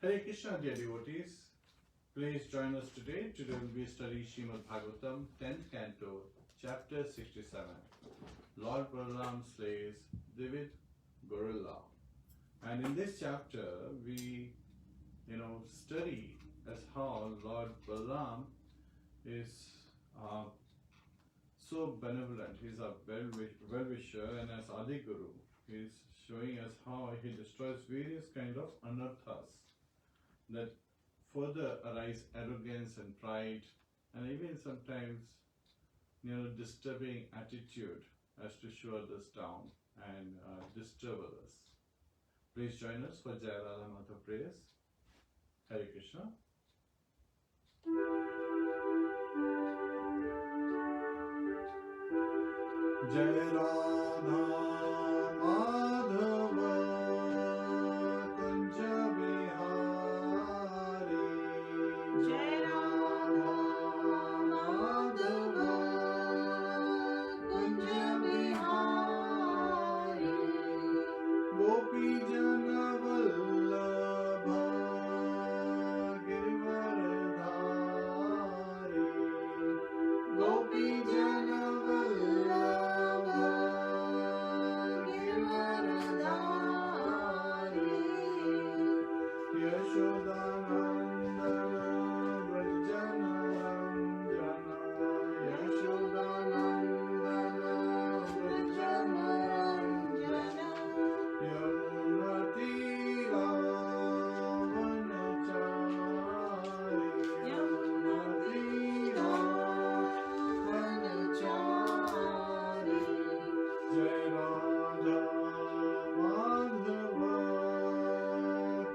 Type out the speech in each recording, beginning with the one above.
Hare Krishna, dear devotees. Please join us today. Today we will study Srimad Bhagavatam, 10th canto, chapter 67. Lord Balarāma slays Dvivida gorilla. And in this chapter, we, study as how Lord Balarāma is so benevolent. He's a well-wisher, and as Adi Guru, he's showing us how he destroys various kind of anarthas that further arise arrogance and pride, and even sometimes, disturbing attitude as to show others down and disturb others. Please join us for Jai Radha Mata prayers. Hare Krishna. Jai Radha Madhava Kunja Bihari. Jai Radha Madhava Kunja Bihari. Gopi Jana Vallabha Girivardhari. Gopi Jana Vallabha Girivardhari. Yashodanandana Vrajana Ranjana. Yashodanandana Vrajana Ranjana. Yamunatira Vanachari. Yamunatira Vanachari. Jai Radha Madhava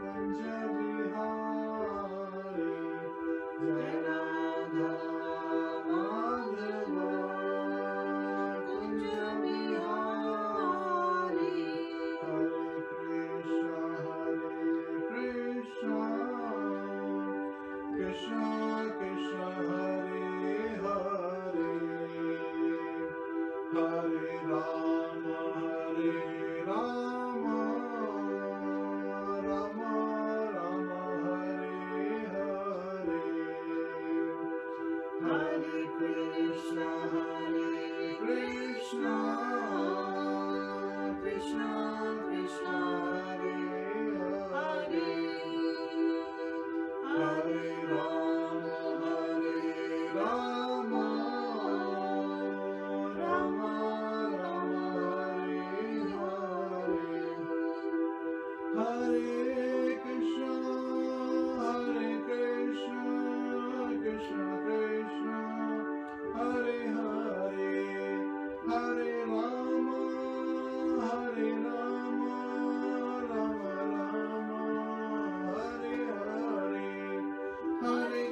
Kunja Bihari. Jai Radha Madhava Kunja Bihari. Hare Krishna, Krishna Krishna, Hare Hare, Hare Rama, Rama Rama, Hare Hare. Hare Krishna, Krishna Krishna, Hare Hare. Hare Rama, Rama Rama, Hare Hare. Hare Krishna, Krishna Krishna, Hare Hare, Hare Rama, Rama Rama, Hare Hare. Hare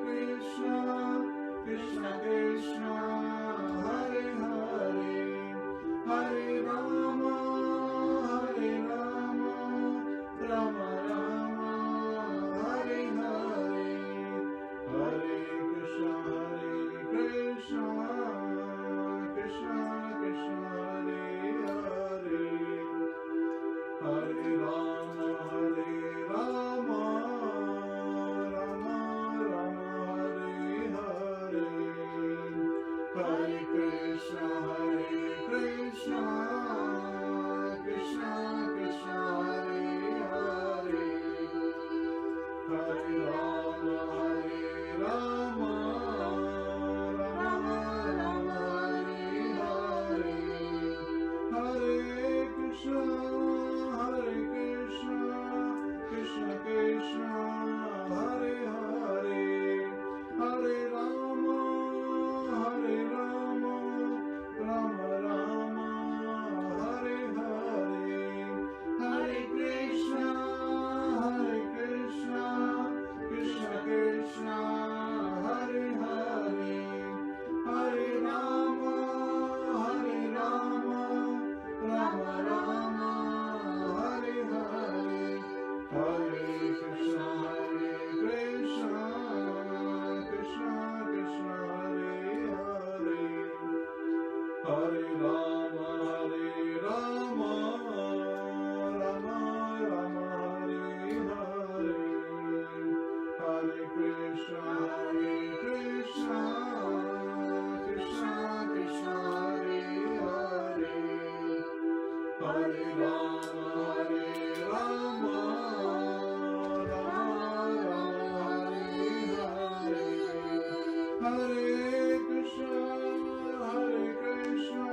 Krishna, Krishna Krishna, Hare Hare, Hare Rama, Rama Rama, Hare Hare. Hare Rama, Hare Rama, Rama Rama, Hare Hare, Hare Krishna,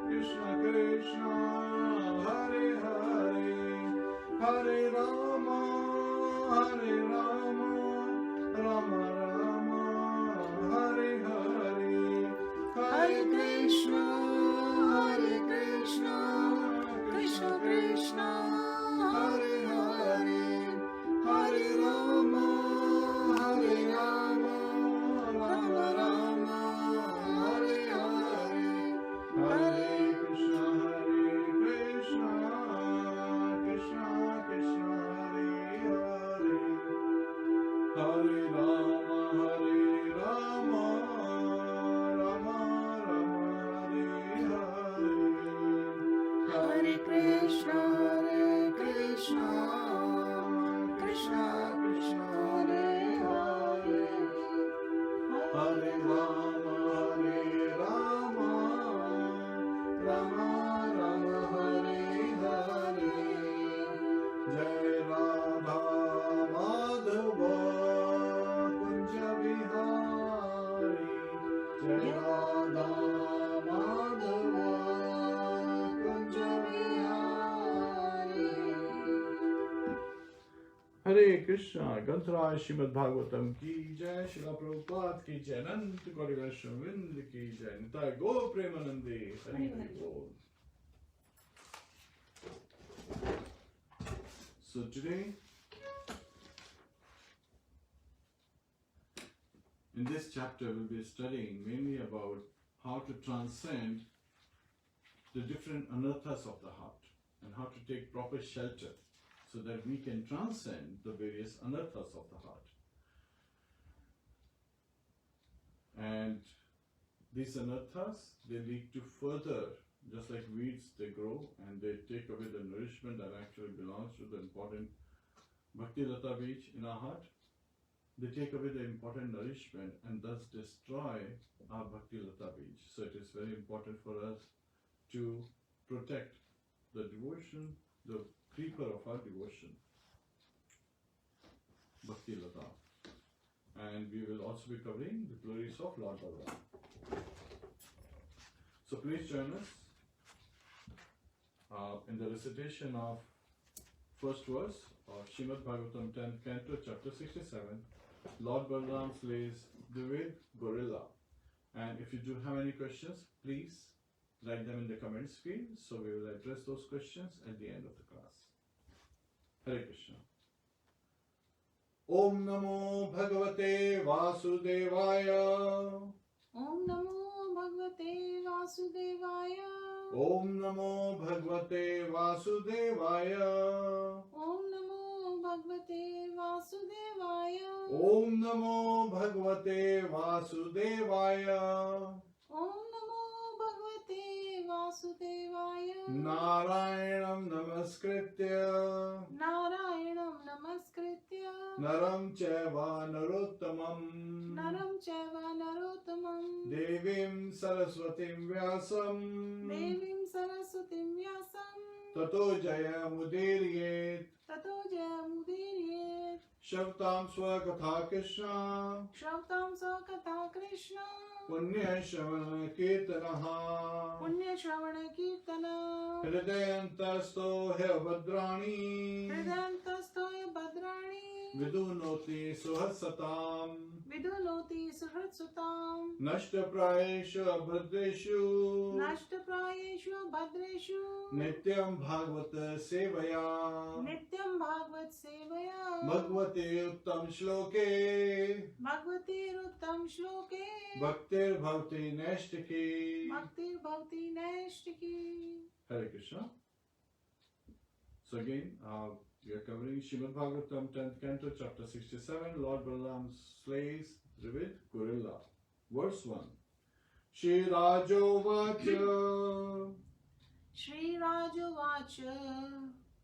Krishna Krishna, Hare Hare, Hare Rama, Rama Rama, Hare Hare, Hare Krishna, Krishna Krishna, Hare Hare, Hare Rama, Rama Rama, Hare Hare, Hare Krishna, Krishna Krishna, Hare Hare, Hare Rama, Rama Rama, Hare Hare, Hare Krishna, Krishna Krishna, Hare Hare, Hare Rama, Rama Rama, Hare Hare, Jai Radha Madhava Kunja Vihari, Jai Radha Madhava Kunja Vihari. Hare Krishna, Granthara Srimad Bhagavatam ki jai, Srila Prabhupada ki jai, Anant Kori Vaishnavind ki jai, Nitai Gaur Premanande, Hare Bol. So today, in this chapter, we'll be studying mainly about how to transcend the different anarthas of the heart and how to take proper shelter so that we can transcend the various anarthas of the heart. And these anarthas, they lead to further, just like weeds, they grow and they take away the nourishment that actually belongs to the important Bhakti Lata Beach in our heart. They take away the important nourishment and thus destroy our Bhakti Lata Beach. So it is very important for us to protect the devotion, the creeper of our devotion, Bhakti Lata. And we will also be covering the glories of Lord Balarāma. So please join us in the recitation of first verse of Srimad Bhagavatam 10th Canto, chapter 67. Lord Balarāma slays Dvivida gorilla. And if you do have any questions, please write them in the comments field, so we will address those questions at the end of the class. Hare Krishna. Om Namo Bhagavate Vasudevaya. Om Namo Bhagavate Vasudevaya. Om Namo Bhagavate Vasudevaya. Om Namo Bhagavate Vasudevaya. Om Namo Bhagavate Vasudevaya. Om Namo Bhagavate Vasudevaya. Narayanam Namaskritya Narayanam Namaskritya. Naram Chaiva Narottamam Naram Chaiva Narottamam. Devim Saraswatim Vyasam Devim Saraswatim Vyasam. Tato Jayamudiriyet Tato Jayamudiriyet. Shavtam Swakatha Krishna Shravtam Sakatha Krishna. Punya Shavana Kirtanaha Punya Shravana Kirtana. Hridayantasto Hevadrani Hridayantastoya Bhadrani. Vidunoti Suhasatam Vidunoti Suhratsutam. Nashtaprayeshu Abhadreshu Nashtaprayeshu Bhadreshu. Nityam Bhagavata Sevaya Nityam Bhagavad Sevaya. Bhagavate Uttam Shloke Bhagavati Ruttam Shloke. Bhaktir Bhavati Nashtiki. Bhaktir Bhavati Nashtiki. Hare Krishna. So again, we are covering Srimad Bhagavatam 10th Canto, chapter 67. Lord Balarāma slays Dvivida gorilla. Verse 1. Shri Rajo Vacha Shri Rajavacha.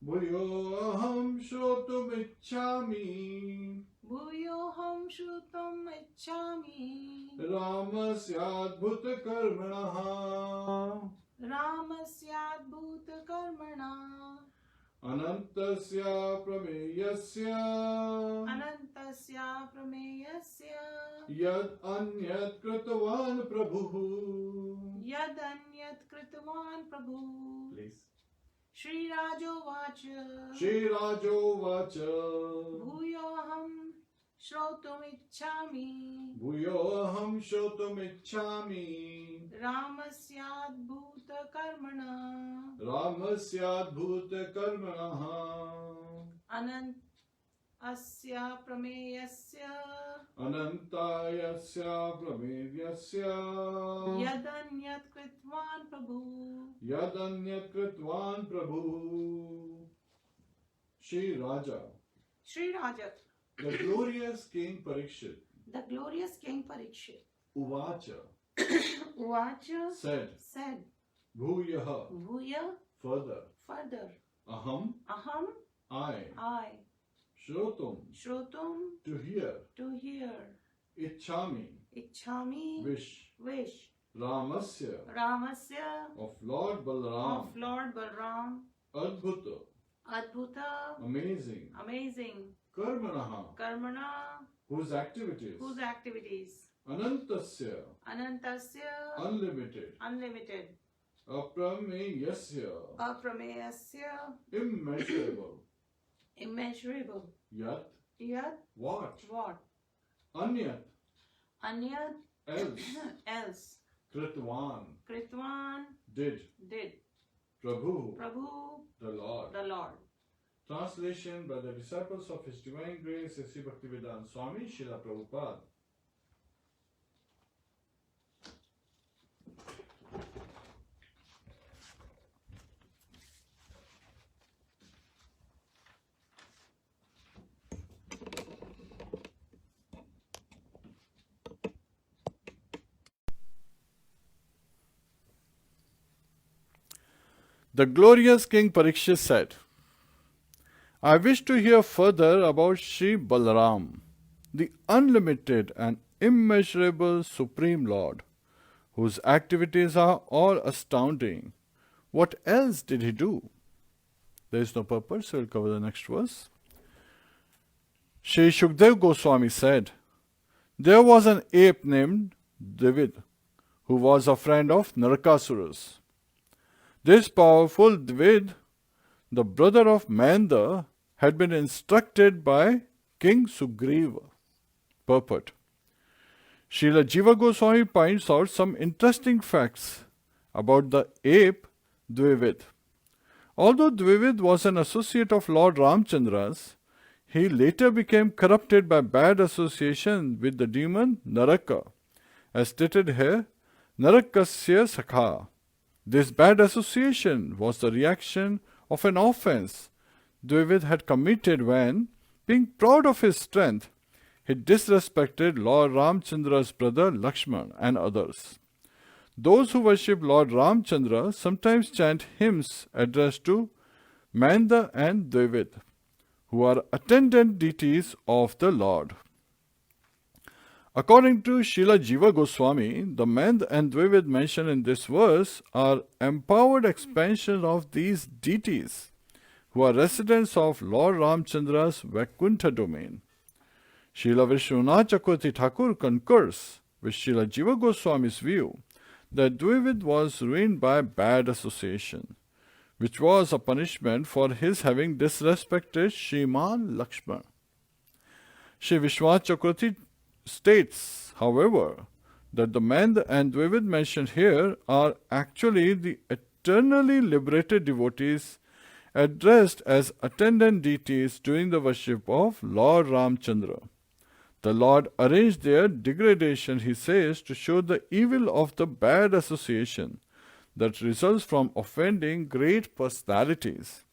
Bhuyoham Shrotum Ichchami Bhuyoham Shrutam Ichchami. Ramasya Adbhuta Karmanaha Ramasyadbhuta Anantasya prameyasya Anantasya prameyasya yad anyat kritavan prabhu. Yadanyat kritavan prabhu. Please. Shri Rajovacha Shri Rajovacha Bhuyoham Shrotumichhami Bhuyoham shotumichhami Ramasyadbhuta karmana Ramasyadbhuta karmanaha Anant Asya prameyasya Anantayasya pramedyasya Yadanyat kritvan prabhu. Yadanyat kritvan prabhu. Shri Raja, Shri Raja, the glorious King Parikshit, the glorious King Parikshit, Uvacha, Uvacha said, Bhuyaha, Bhuya, further, Aham, I, Shrotum, to hear, Ichhami, wish, Ramasya, of Lord Balarāma, Adbhuta, amazing, Karmana, whose activities, Anantasya, unlimited, Aprameyasya, immeasurable, Yat, what? what? Anyat, Anyat, else, Kritvan, did, Prabhu, the Lord. Translation by the disciples of His Divine Grace, Sri Bhaktivedanta Swami, Srila Prabhupada. The glorious King Parikshit said, I wish to hear further about Sri Balarāma, the unlimited and immeasurable Supreme Lord, whose activities are all astounding. What else did he do? There is no purpose, so we'll cover the next verse. Sri Shukdev Goswami said, there was an ape named Dvivida, who was a friend of Narakasuras. This powerful Dvivida, the brother of Manda, had been instructed by King Sugriva. Purport. Srila Jiva Goswami points out some interesting facts about the ape Dvivida. Although Dvivida was an associate of Lord Ramchandra's, he later became corrupted by bad association with the demon Naraka. As stated here, Narakasya Sakha. This bad association was the reaction of an offense Dvivida had committed when, being proud of his strength, he disrespected Lord Ramchandra's brother Lakshman and others. Those who worship Lord Ramchandra sometimes chant hymns addressed to Manda and Dvivida, who are attendant deities of the Lord. According to Srila Jiva Goswami, the Manda and Dvivida mentioned in this verse are empowered expansions of these deities, who are residents of Lord Ramchandra's Vaikuntha domain. Srila Vishwanath Chakravarti Thakur concurs with Srila Jiva Goswami's view that Dvivida was ruined by bad association, which was a punishment for his having disrespected Shriman Lakshman. Sri Vishwanath Chakravarti states, however, that the Manda and Dvivida mentioned here are actually the eternally liberated devotees addressed as attendant deities during the worship of Lord Ramchandra. The Lord arranged their degradation, he says, to show the evil of the bad association that results from offending great personalities.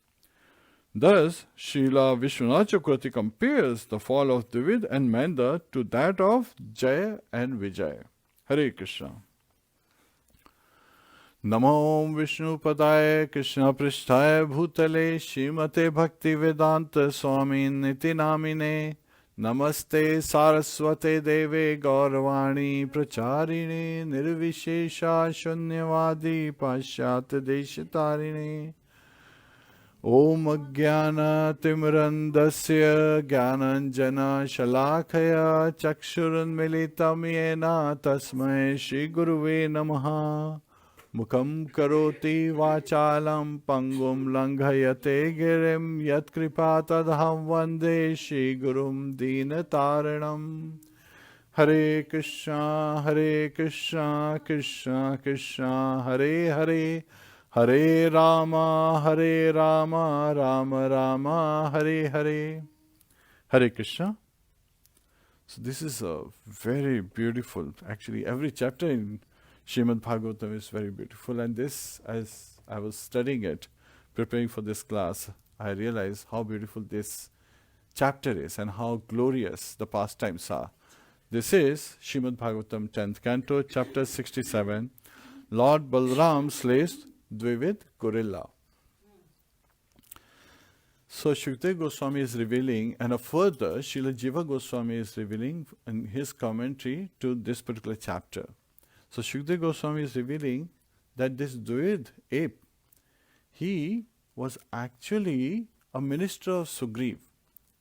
Thus, Srila Vishwanath Chakravarti compares the fall of Dvivida and Manda to that of Jaya and Vijaya. Hare Krishna. Namo Vishnu Padaya Krishna Pristhaya Bhutale Shrimate Bhakti Vedanta Swami Niti Namine Namaste Saraswate Deve Gauravani Pracharine Nirvishesha Shunyavadi Pashyat Deshatarine Om Jnana Timrandasya Jnananjana Shalakaya Chakshurunmilitam Yena Tasmai Shri Guruve Namaha Mukham Karoti Vachalam Pangum Langhayate Girim Yat Kripatadham Vande Shri Gurum Dinataranam Hare Krishna, Krishna Krishna, Hare Hare, Hare Rama, Rama Rama, Hare Hare. Hare Krishna. So this is a very beautiful, actually every chapter in Srimad Bhagavatam is very beautiful, and this, as I was studying it, preparing for this class, I realized how beautiful this chapter is and how glorious the pastimes are. This is Srimad Bhagavatam 10th Canto, chapter 67. Lord Balarāma slays Dvivida gorilla. So Shukdev Goswami is revealing, and further Srila Jiva Goswami is revealing in his commentary to this particular chapter. So Shukdev Goswami is revealing that this Dvivida ape, he was actually a minister of Sugriv,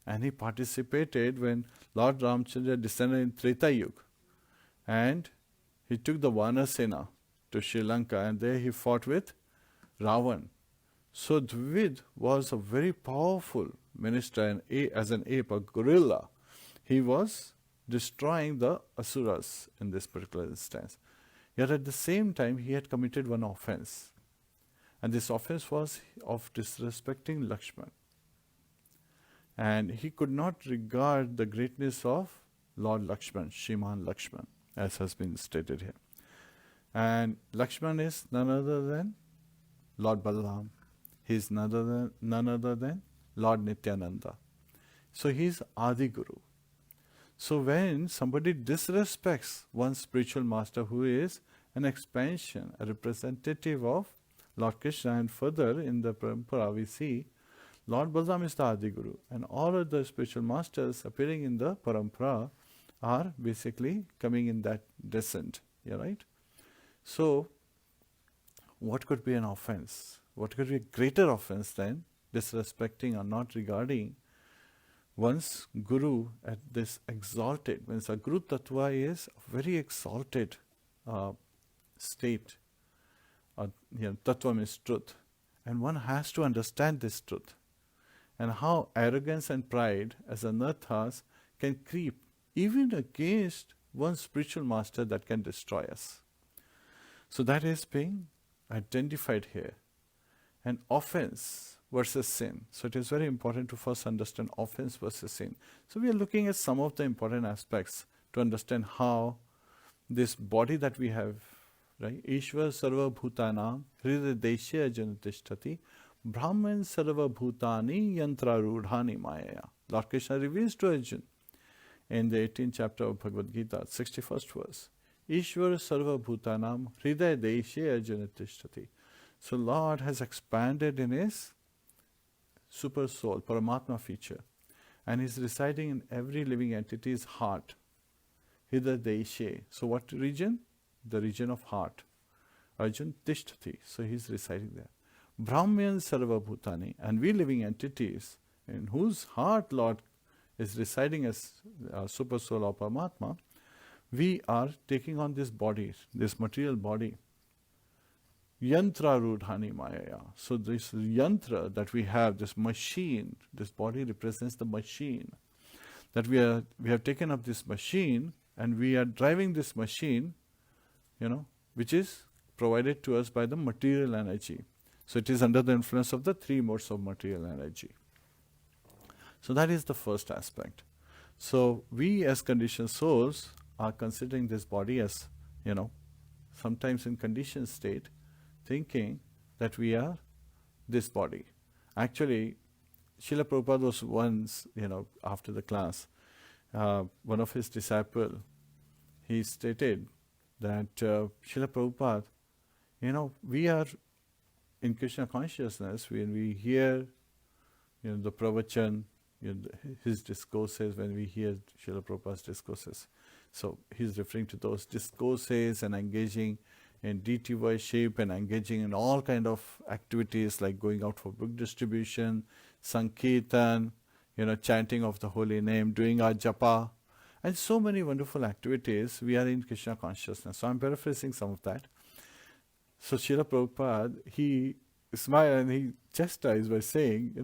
and he participated when Lord Ramchandra descended in Treta Yuga, and he took the Vanasena to Sri Lanka, and there he fought with Ravan. So Dvivida was a very powerful minister, and as an ape, a gorilla. He was destroying the Asuras in this particular instance. Yet at the same time, he had committed one offense, and this offense was of disrespecting Lakshman. And he could not regard the greatness of Lord Lakshman, Shriman Lakshman, as has been stated here. And Lakshman is none other than Lord Balarāma. He is none other than Lord Nityananda. So he is Adi Guru. So when somebody disrespects one spiritual master who is an expansion, a representative of Lord Krishna, and further in the Parampara we see Lord Balarāma is the Adi Guru, and all of the spiritual masters appearing in the Parampara are basically coming in that descent. Yeah, right? So, what could be an offense? What could be a greater offense than disrespecting or not regarding one's Guru at this exalted, means a Guru Tattva is a very exalted state. Tattva means truth. And one has to understand this truth. And how arrogance and pride as anarthas can creep even against one spiritual master that can destroy us. So that is being identified here. And offense versus sin. So it is very important to first understand offense versus sin. So we are looking at some of the important aspects to understand how this body that we have, right? Ishvar sarva bhutanam hridesya janatishtati Brahman sarva bhutani yantra rudhani maya. Lord Krishna reveals to Arjuna in the 18th chapter of Bhagavad Gita, 61st verse. Ishvar sarva bhutanam hridesya janatishtati. So Lord has expanded in his super soul, Paramatma feature, and is residing in every living entity's heart. Hridesya. So what region? The region of heart. Arjun Tishtati. So he is residing there. Brahman Sarva Bhutani, and we living entities in whose heart Lord is residing as super soul of Paramatma, we are taking on this body, this material body. Yantra Rudhani Maya. So this yantra that we have, this machine, this body represents the machine. That we have taken up this machine and we are driving this machine, which is provided to us by the material energy. So it is under the influence of the three modes of material energy. So that is the first aspect. So we as conditioned souls are considering this body as, sometimes in conditioned state, thinking that we are this body. Actually, Srila Prabhupada was once, after the class, one of his disciples, he stated that Srila Prabhupada, we are in Krishna consciousness when we hear, the pravachan, his discourses, when we hear Srila Prabhupada's discourses. So he's referring to those discourses and engaging in deity worship and engaging in all kind of activities like going out for book distribution, sankirtan, chanting of the holy name, doing our japa, and so many wonderful activities. We are in Krishna consciousness. So I'm paraphrasing some of that. So Srila Prabhupada, he smiled and he chastised by saying,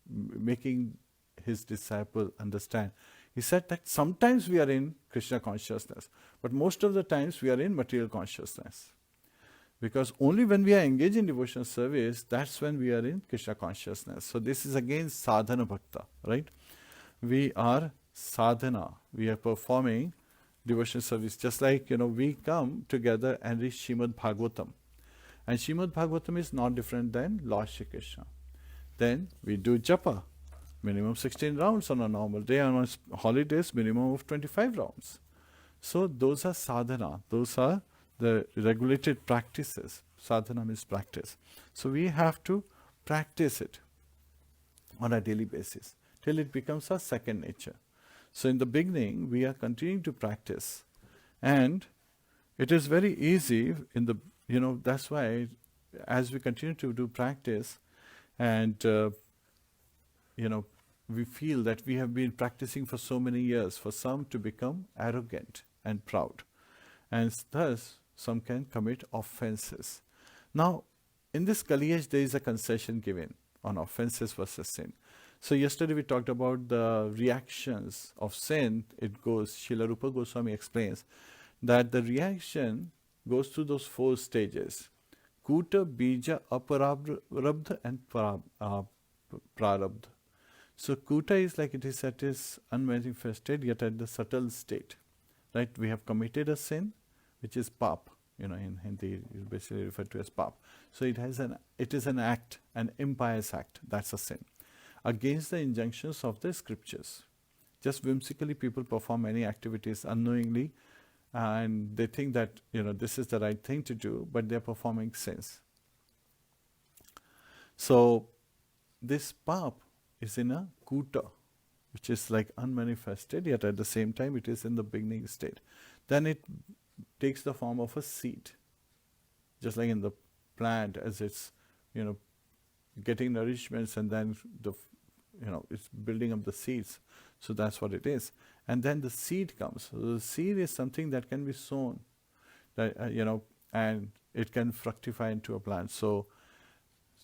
making his disciple understand. He said that sometimes we are in Krishna consciousness, but most of the times we are in material consciousness. Because only when we are engaged in devotional service, that's when we are in Krishna consciousness. So this is again sadhana bhakta, right? We are sadhana. We are performing devotional service. Just like, we come together and read Srimad Bhagavatam. And Srimad Bhagavatam is not different than Lord Shri Krishna. Then we do japa. Minimum 16 rounds on a normal day. On holidays, minimum of 25 rounds. So those are sadhana. Those are the regulated practices. Sadhana means practice. So we have to practice it on a daily basis till it becomes our second nature. So in the beginning, we are continuing to practice. And it is very easy in the, that's why as we continue to do practice and, we feel that we have been practicing for so many years, for some to become arrogant and proud. And thus, some can commit offenses. Now, in this Kali age, there is a concession given on offenses versus sin. So yesterday we talked about the reactions of sin. It goes, Srila Rupa Goswami explains that the reaction goes through those 4 stages. Kuta, Bija, Aparabdha and Prarabdha. So Kuta is like it is at its unmanifested yet at the subtle state. Right? We have committed a sin, which is pap. In Hindi is basically referred to as pap. So it is an act, an impious act. That's a sin. Against the injunctions of the scriptures. Just whimsically people perform many activities unknowingly and they think that this is the right thing to do, but they're performing sins. So this pap is in a kuta, which is like unmanifested, yet at the same time it is in the beginning state. Then it takes the form of a seed, just like in the plant as it's getting nourishments and then it's building up the seeds. So that's what it is. And then the seed comes. So the seed is something that can be sown, that and it can fructify into a plant. So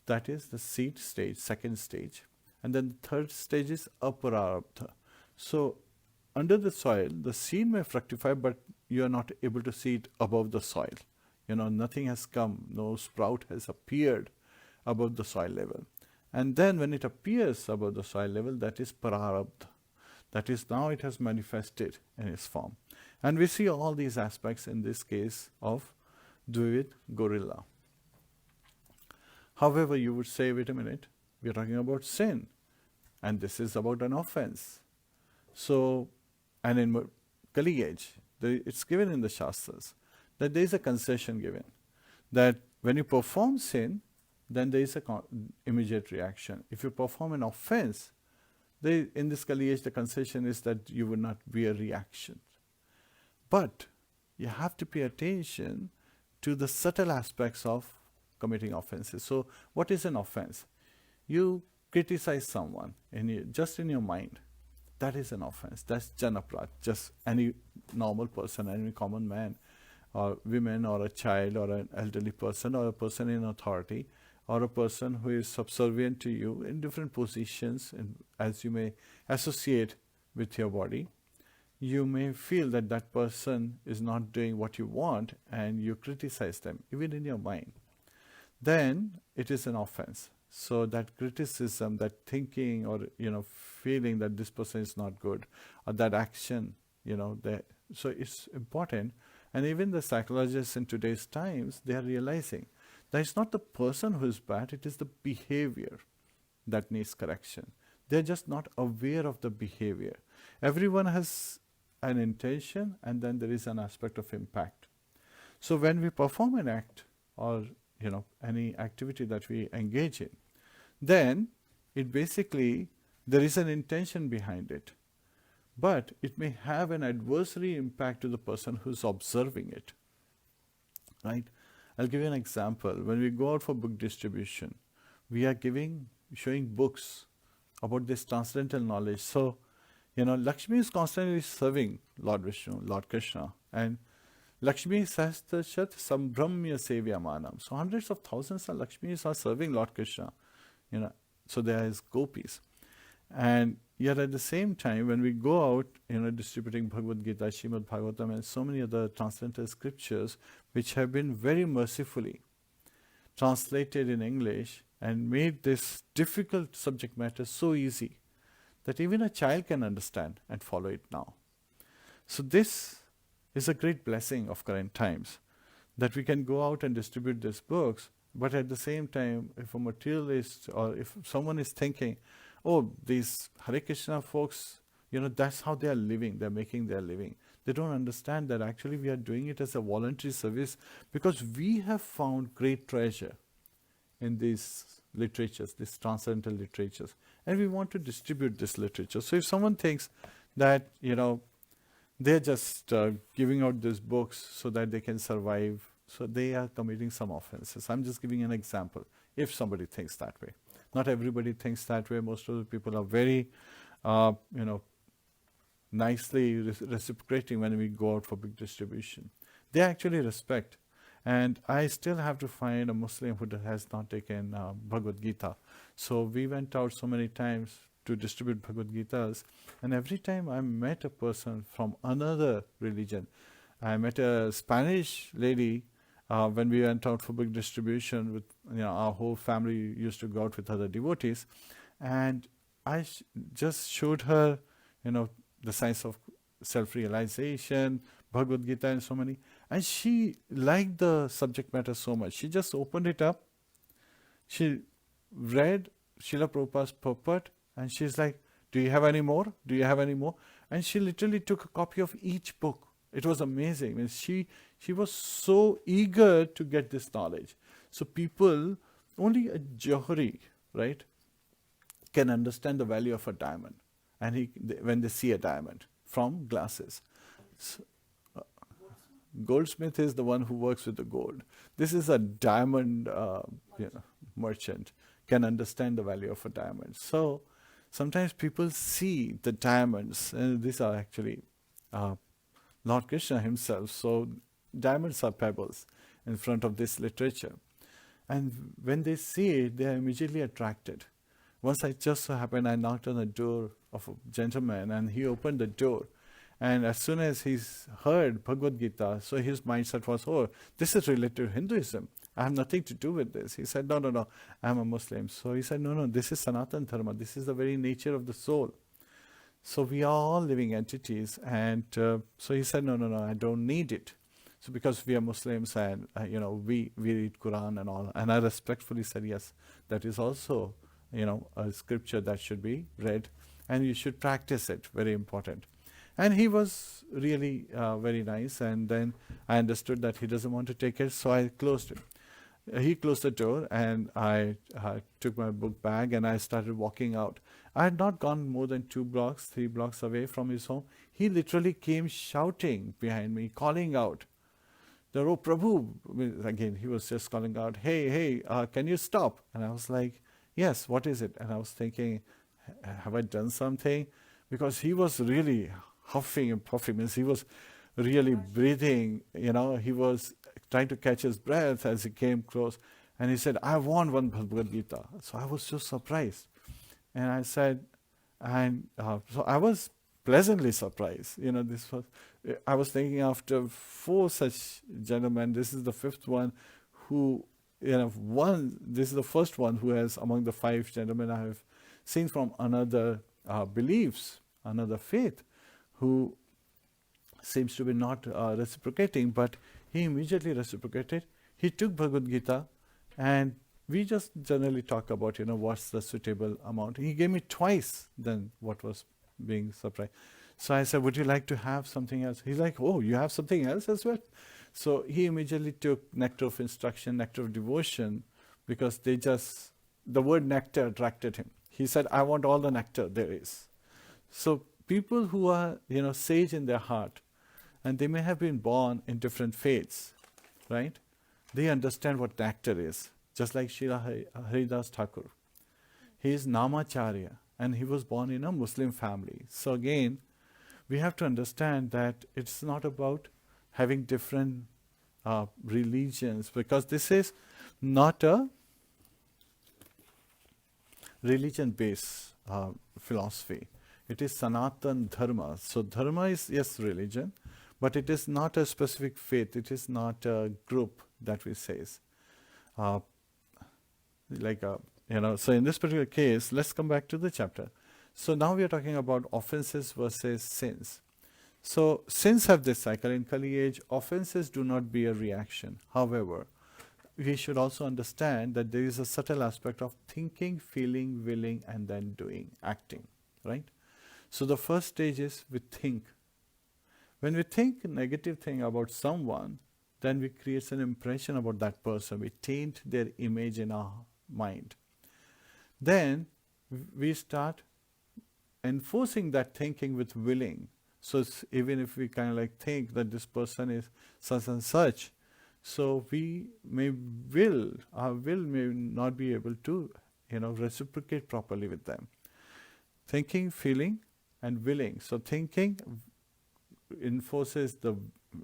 that is the seed stage, second stage. And then the third stage is apararabdha. So under the soil, the seed may fructify, but you are not able to see it above the soil. Nothing has come, no sprout has appeared above the soil level. And then when it appears above the soil level, that is prarabdha. That is, now it has manifested in its form. And we see all these aspects in this case of Dvivida gorilla. However, you would say, wait a minute, we are talking about sin, and this is about an offense. So, and in Kali age, it's given in the Shastras that there is a concession given, that when you perform sin, then there is a immediate reaction. If you perform an offense, in this Kali age, the concession is that you will not be a reaction. But you have to pay attention to the subtle aspects of committing offenses. So, what is an offense? You criticize someone just in your mind. That is an offense. That's janaprad. Just any normal person, any common man, or women, or a child, or an elderly person, or a person in authority, or a person who is subservient to you in different positions, as you may associate with your body, you may feel that that person is not doing what you want, and you criticize them, even in your mind. Then it is an offense. So that criticism, that thinking, or feeling that this person is not good, or that action, so it's important. And even the psychologists in today's times, they are realizing that it's not the person who is bad, it is the behavior that needs correction. They're just not aware of the behavior. Everyone has an intention, and then there is an aspect of impact. So when we perform an act, or any activity that we engage in, then it basically, there is an intention behind it. But it may have an adversary impact to the person who's observing it. right? I'll give you an example. When we go out for book distribution, we are showing books about this transcendental knowledge. So, Lakshmi is constantly serving Lord Vishnu, Lord Krishna, and Lakshmi Sahasrashat Sambramya Sevyamanam. So hundreds of thousands of Lakshmis are serving Lord Krishna. So there is gopis. And yet at the same time, when we go out, distributing Bhagavad Gita, Srimad Bhagavatam, and so many other transcendental scriptures, which have been very mercifully translated in English and made this difficult subject matter so easy that even a child can understand and follow it now. So this is a great blessing of current times, that we can go out and distribute these books, but at the same time, if a materialist or if someone is thinking, oh, these Hare Krishna folks, that's how they are living, they're making their living. They don't understand that actually we are doing it as a voluntary service because we have found great treasure in these literatures, these transcendental literatures, and we want to distribute this literature. So if someone thinks that, they're just giving out these books so that they can survive, so they are committing some offenses. I'm just giving an example, if somebody thinks that way. Not everybody thinks that way. Most of the people are very, nicely reciprocating when we go out for big distribution. They actually respect. And I still have to find a Muslim who has not taken Bhagavad Gita. So we went out so many times to distribute Bhagavad Gitas, and every time I met a person from another religion. I met a Spanish lady when we went out for big distribution with, our whole family used to go out with other devotees, and I just showed her, the science of self-realization, Bhagavad Gita and so many, and she liked the subject matter so much. She just opened it up, she read Srila Prabhupada's purport, and she's like, do you have any more? Do you have any more? And she literally took a copy of each book. It was amazing. And she was so eager to get this knowledge. So people, only a Johari, right, can understand the value of a diamond. And when they see a diamond from glasses. So, goldsmith is the one who works with the gold. This is a diamond merchant, can understand the value of a diamond. So sometimes people see the diamonds, and these are actually Lord Krishna himself. So diamonds are pebbles in front of this literature. And when they see it, they are immediately attracted. Once I just so happened, I knocked on the door of a gentleman, and he opened the door. And as soon as he's heard Bhagavad Gita, so his mindset was, oh, this is related to Hinduism. I have nothing to do with this. He said, no, I'm a Muslim. So he said, no, this is Sanatana Dharma. This is the very nature of the soul. So we are all living entities. And so he said, no, I don't need it. So because we are Muslims and, we read Quran and all. And I respectfully said, yes, that is also, a scripture that should be read. And you should practice it. Very important. And he was really very nice. And then I understood that he doesn't want to take it. So I closed it. He closed the door, and I took my book bag and I started walking out. I had not gone more than 3 blocks away from his home. He literally came shouting behind me, calling out, "Oh, Prabhu!" Again, he was just calling out, hey, can you stop? And I was like, yes, what is it? And I was thinking, have I done something? Because he was really huffing and puffing. Means he was really breathing, he was trying to catch his breath as he came close. And he said, I want one Bhagavad Gita. So I was so surprised. And I said, so I was pleasantly surprised. I was thinking after 4 such gentlemen, this is the 5th one who, this is the first one who has, among the 5 gentlemen I have seen from another beliefs, another faith, who seems to be not reciprocating, but he immediately reciprocated. He took Bhagavad Gita, and we just generally talk about, what's the suitable amount. He gave me twice than what was being surprised. So I said, would you like to have something else? He's like, oh, you have something else as well? So he immediately took nectar of instruction, nectar of devotion, because the word nectar attracted him. He said, I want all the nectar there is. So people who are, sage in their heart, and they may have been born in different faiths, right? they understand what nectar is. Just like Srila Haridas Thakur. He is Namacharya and he was born in a Muslim family. So again, we have to understand that it's not about having different religions, because this is not a religion-based philosophy. It is Sanatan Dharma. So Dharma is, yes, religion, but it is not a specific faith. It is not a group that we say. So in this particular case, let's come back to the chapter. So now we are talking about offenses versus sins. So sins have this cycle. In Kali age, offenses do not be a reaction. However, we should also understand that there is a subtle aspect of thinking, feeling, willing, and then doing, acting, right? So the first stage is we think. When we think a negative thing about someone, then we create an impression about that person. We taint their image in our mind. Then we start enforcing that thinking with willing. So even if we kind of like think that this person is such and such, so we our will may not be able to, reciprocate properly with them. Thinking, feeling, and willing. So thinking enforces the,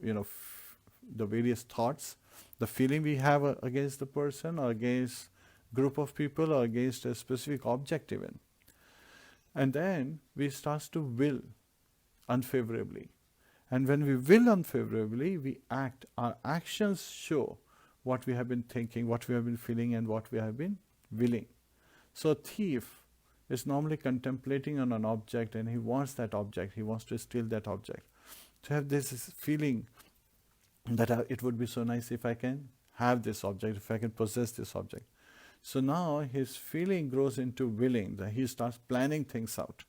the various thoughts, the feeling we have against the person or against group of people or against a specific object even. And then we start to will unfavorably. And when we will unfavorably, we act. Our actions show what we have been thinking, what we have been feeling, and what we have been willing. So a thief is normally contemplating on an object and he wants that object, he wants to steal that object. To have this feeling that it would be so nice if I can have this object, if I can possess this object. So now his feeling grows into willing, that he starts planning things out.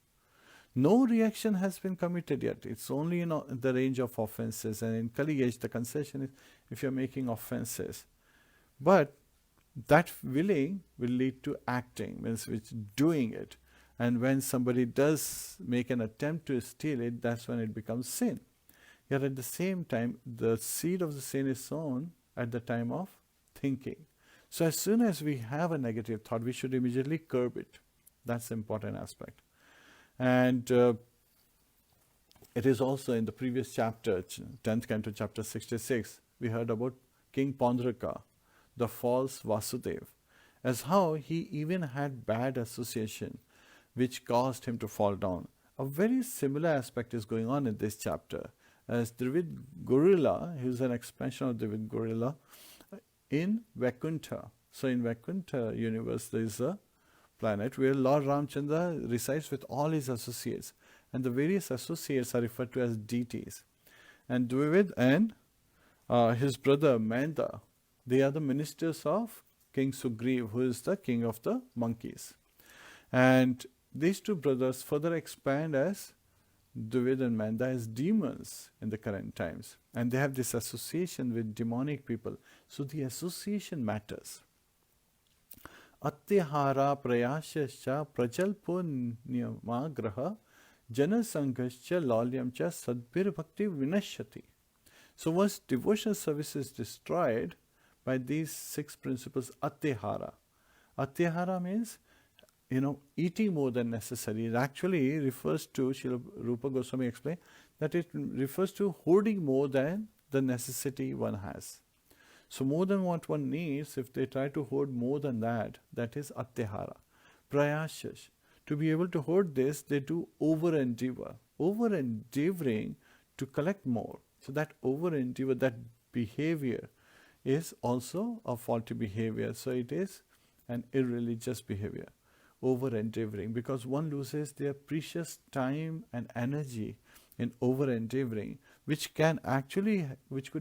No reaction has been committed yet. It's only in the range of offenses. And in Kali age, the concession is if you're making offenses. But that willing will lead to acting, means which doing it. And when somebody does make an attempt to steal it, that's when it becomes sin. Yet at the same time, the seed of the sin is sown at the time of thinking. So as soon as we have a negative thought, we should immediately curb it. That's the important aspect. And it is also in the previous chapter, 10th canto, chapter 66, we heard about King Pondraka, the false Vasudev, as how he even had bad association, which caused him to fall down. A very similar aspect is going on in this chapter, as Dvivida Gorilla, who is an expansion of Dvivida Gorilla, in Vaikuntha. So in Vaikuntha universe, there is a planet where Lord Ramchandra resides with all his associates, and the various associates are referred to as deities. And Dvivida and his brother Manda, they are the ministers of King Sugriv, who is the king of the monkeys. And these two brothers further expand as Dvivida and Manda as demons in the current times, and they have this association with demonic people. So the association matters. Atyahara prayashascha prajalpo niyamagraha janasanghascha lalyamcha sadbir bhakti vinashyati. So once devotional service is destroyed by these 6 principles, atyahara. Atyahara means, eating more than necessary. It actually refers to, Srila Rupa Goswami explained, that it refers to hoarding more than the necessity one has. So more than what one needs, if they try to hoard more than that, that is atyahara. Prayashash. To be able to hoard this, they do over-endeavor. Over-endeavoring to collect more. So that over-endeavor, that behavior is also a faulty behavior. So it is an irreligious behavior. Over-endeavoring, because one loses their precious time and energy in over-endeavoring, which could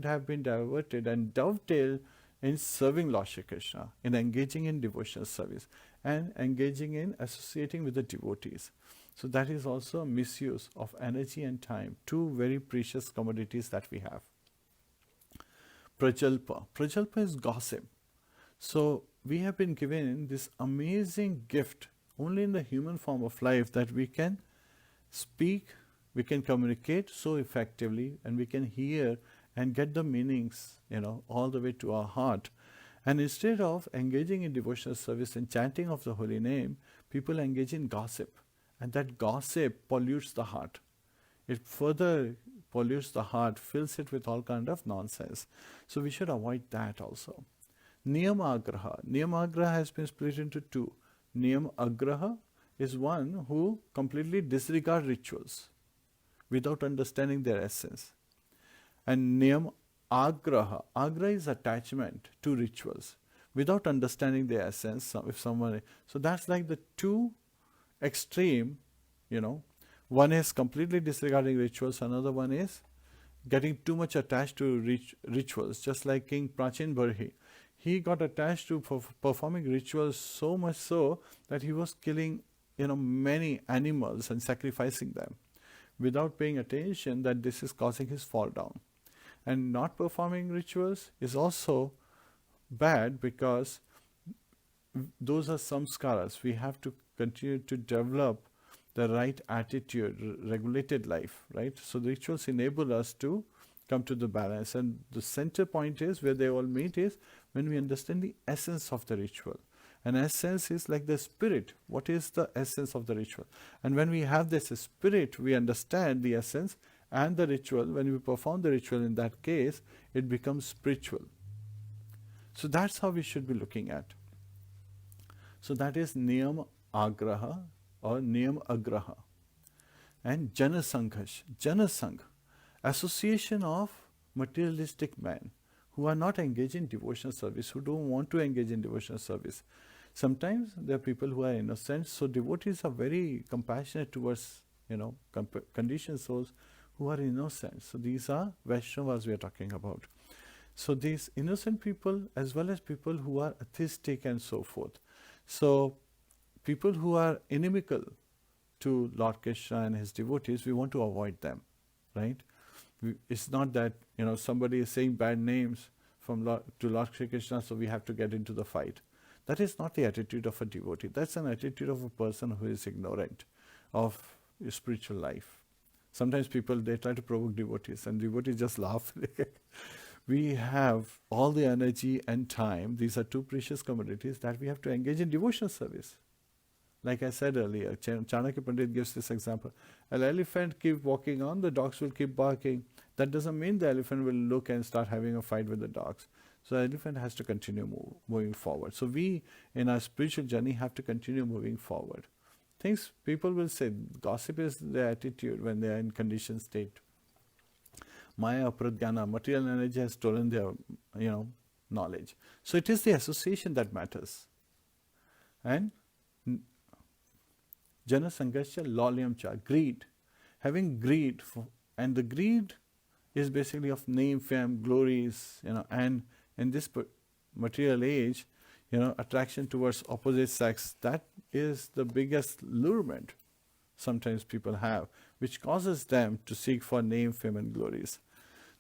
have been diverted and dovetailed in serving Lord Shri Krishna, in engaging in devotional service, and engaging in associating with the devotees. So that is also a misuse of energy and time, 2 very precious commodities that we have. Prajalpa. Prajalpa is gossip. So we have been given this amazing gift only in the human form of life, that we can speak, we can communicate so effectively, and we can hear and get the meanings, all the way to our heart And instead of engaging in devotional service and chanting of the holy name, people engage in gossip. And that gossip pollutes the heart. It further pollutes the heart, fills it with all kind of nonsense. So we should avoid that also. Niyamagraha. Niyamagraha has been split into two. Niyamagraha is one who completely disregards rituals without understanding their essence. And Niyam Agraha. Agraha is attachment to rituals without understanding their essence. So that's like the two extreme, One is completely disregarding rituals, another one is getting too much attached to rituals, just like King Prachin Barhi. He got attached to performing rituals so much so that he was killing, many animals and sacrificing them without paying attention that this is causing his fall down. And not performing rituals is also bad because those are samskaras. We have to continue to develop the right attitude, regulated life, right? So the rituals enable us to come to the balance. And the center point is, where they all meet, is when we understand the essence of the ritual. And essence is like the spirit. What is the essence of the ritual? And when we have this spirit, we understand the essence and the ritual. When we perform the ritual, in that case, it becomes spiritual. So that's how we should be looking at. So that is Niyam Agraha or Niyam Agraha. And Janasanghash. Janasangh, association of materialistic men who are not engaged in devotional service, who don't want to engage in devotional service. Sometimes there are people who are innocent, so devotees are very compassionate towards, conditioned souls who are innocent. So these are Vaishnavas we are talking about. So these innocent people, as well as people who are atheistic and so forth. So people who are inimical to Lord Krishna and his devotees, we want to avoid them, right? It's not that, somebody is saying bad names to Lord Shri Krishna, so we have to get into the fight. That is not the attitude of a devotee. That's an attitude of a person who is ignorant of spiritual life. Sometimes people, they try to provoke devotees, and devotees just laugh. We have all the energy and time. These are two precious commodities that we have to engage in devotional service. Like I said earlier, Chanakya Pandit gives this example. An elephant keep walking on, the dogs will keep barking. That doesn't mean the elephant will look and start having a fight with the dogs. So the elephant has to continue moving forward. So we, in our spiritual journey, have to continue moving forward. People will say, gossip is their attitude when they are in conditioned state. Maya, pradhyana, material energy has stolen their, knowledge. So it is the association that matters. And Jana Sanghasya Lolyam Cha, greed. Having greed, and the greed is basically of name, fame, glories, and in this material age, attraction towards opposite sex, that is the biggest lurement sometimes people have, which causes them to seek for name, fame and glories.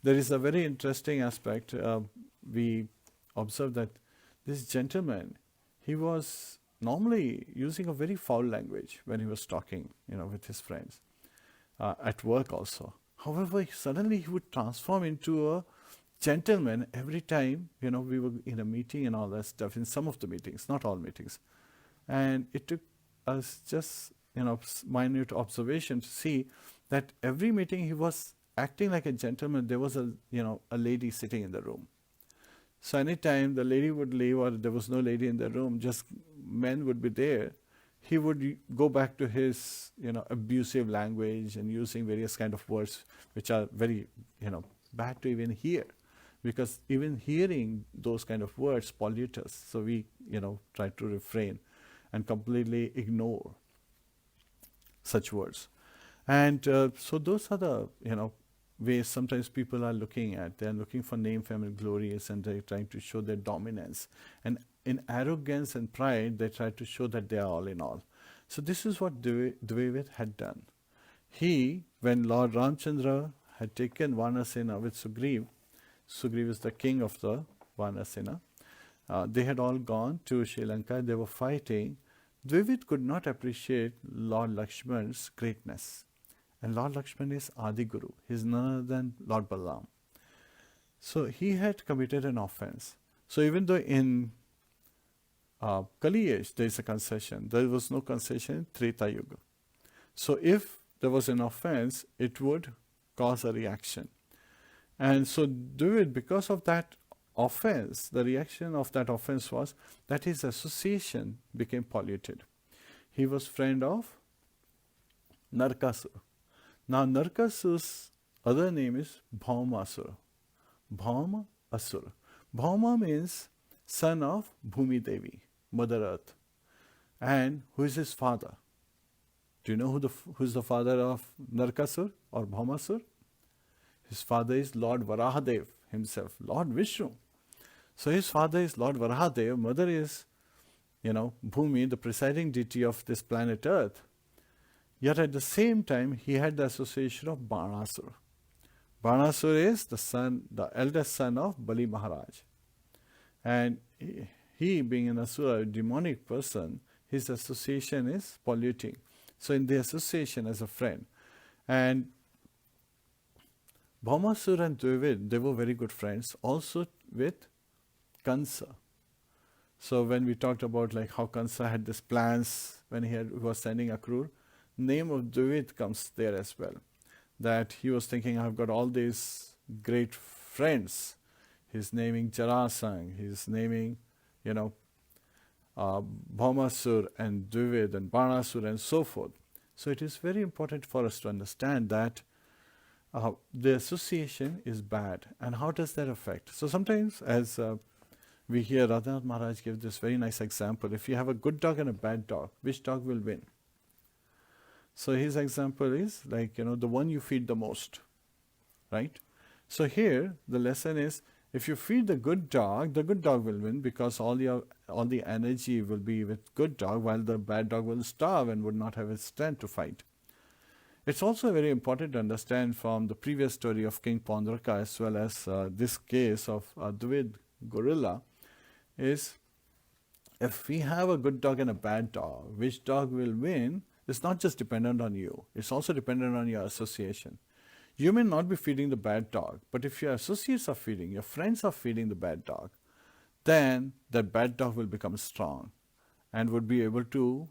There is a very interesting aspect. We observe that this gentleman, he was normally using a very foul language when he was talking, with his friends, at work also. However, suddenly he would transform into a gentleman every time, we were in a meeting and all that stuff, in some of the meetings, not all meetings. And it took us just, minute observation to see that every meeting he was acting like a gentleman. There was a lady sitting in the room. So anytime the lady would leave or there was no lady in the room, just men would be there, he would go back to his, abusive language and using various kind of words which are very, bad to even hear. Because even hearing those kind of words pollute us. So we, try to refrain and completely ignore such words. And so those are the, ways sometimes people are looking at. They're looking for name, fame and glories, and they're trying to show their dominance. And in arrogance and pride, they try to show that they are all in all. So this is what Dvivida had done. When Lord Ramchandra had taken Vanasena with Sugriv is the king of the Vanasena, they had all gone to Sri Lanka, they were fighting. Dvivida could not appreciate Lord Lakshman's greatness. And Lord Lakshman is Adi Guru. He is none other than Lord Balarāma. So he had committed an offense. So even though in Kali age there is a concession, there was no concession in Treta Yuga. So if there was an offense, it would cause a reaction. And so Dvivida, because of that offense, the reaction of that offense was that his association became polluted. He was friend of Narkasura. Now Narkasura's other name is Bhaumasura. Bhauma Asura. Bhauma means son of Bhumi Devi, Mother Earth. And who is his father? Do you know who is the father of Narkasura or Bhaumasura? His father is Lord Varahadev himself, Lord Vishnu. So his father is Lord Varahadev, mother is, Bhumi, the presiding deity of this planet Earth. Yet at the same time, he had the association of Balarāma. Balarāma is the eldest son of Bali Maharaj. And he being an asura, a demonic person, his association is polluting. So in the association as a friend. And Bhaumasura and Dvivida, they were very good friends, also with Kansa. So when we talked about like how Kansa had these plans when he was sending Akrura, name of Dvivida comes there as well. That he was thinking, I've got all these great friends. He's naming Jarasangha, he's naming, Bhaumasura and Dvivida and Balarāma and so forth. So it is very important for us to understand that the association is bad. And how does that affect? So sometimes as we hear Radhanath Maharaj give this very nice example, if you have a good dog and a bad dog, which dog will win? So his example is like, the one you feed the most, right? So here the lesson is, if you feed the good dog will win because all the energy will be with good dog, while the bad dog will starve and would not have its strength to fight. It's also very important to understand from the previous story of King Pondraka as well as this case of Dvivida gorilla is, if we have a good dog and a bad dog, which dog will win is not just dependent on you, it's also dependent on your association. You may not be feeding the bad dog, but if your associates are feeding, your friends are feeding the bad dog, then that bad dog will become strong and would be able to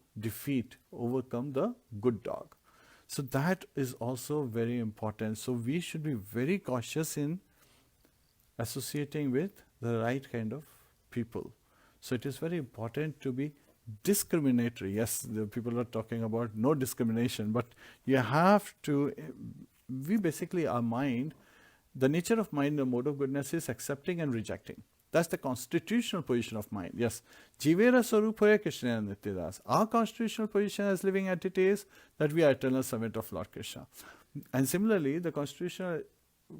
overcome the good dog. So that is also very important. So we should be very cautious in associating with the right kind of people. So it is very important to be discriminatory. Yes, the people are talking about no discrimination, but you have to, our mind, the nature of mind, the mode of goodness is accepting and rejecting. That's the constitutional position of mind. Yes, Jivera Sarupaya Krishna Nityadas. Our constitutional position as living entity is that we are eternal servant of Lord Krishna. And similarly, the constitutional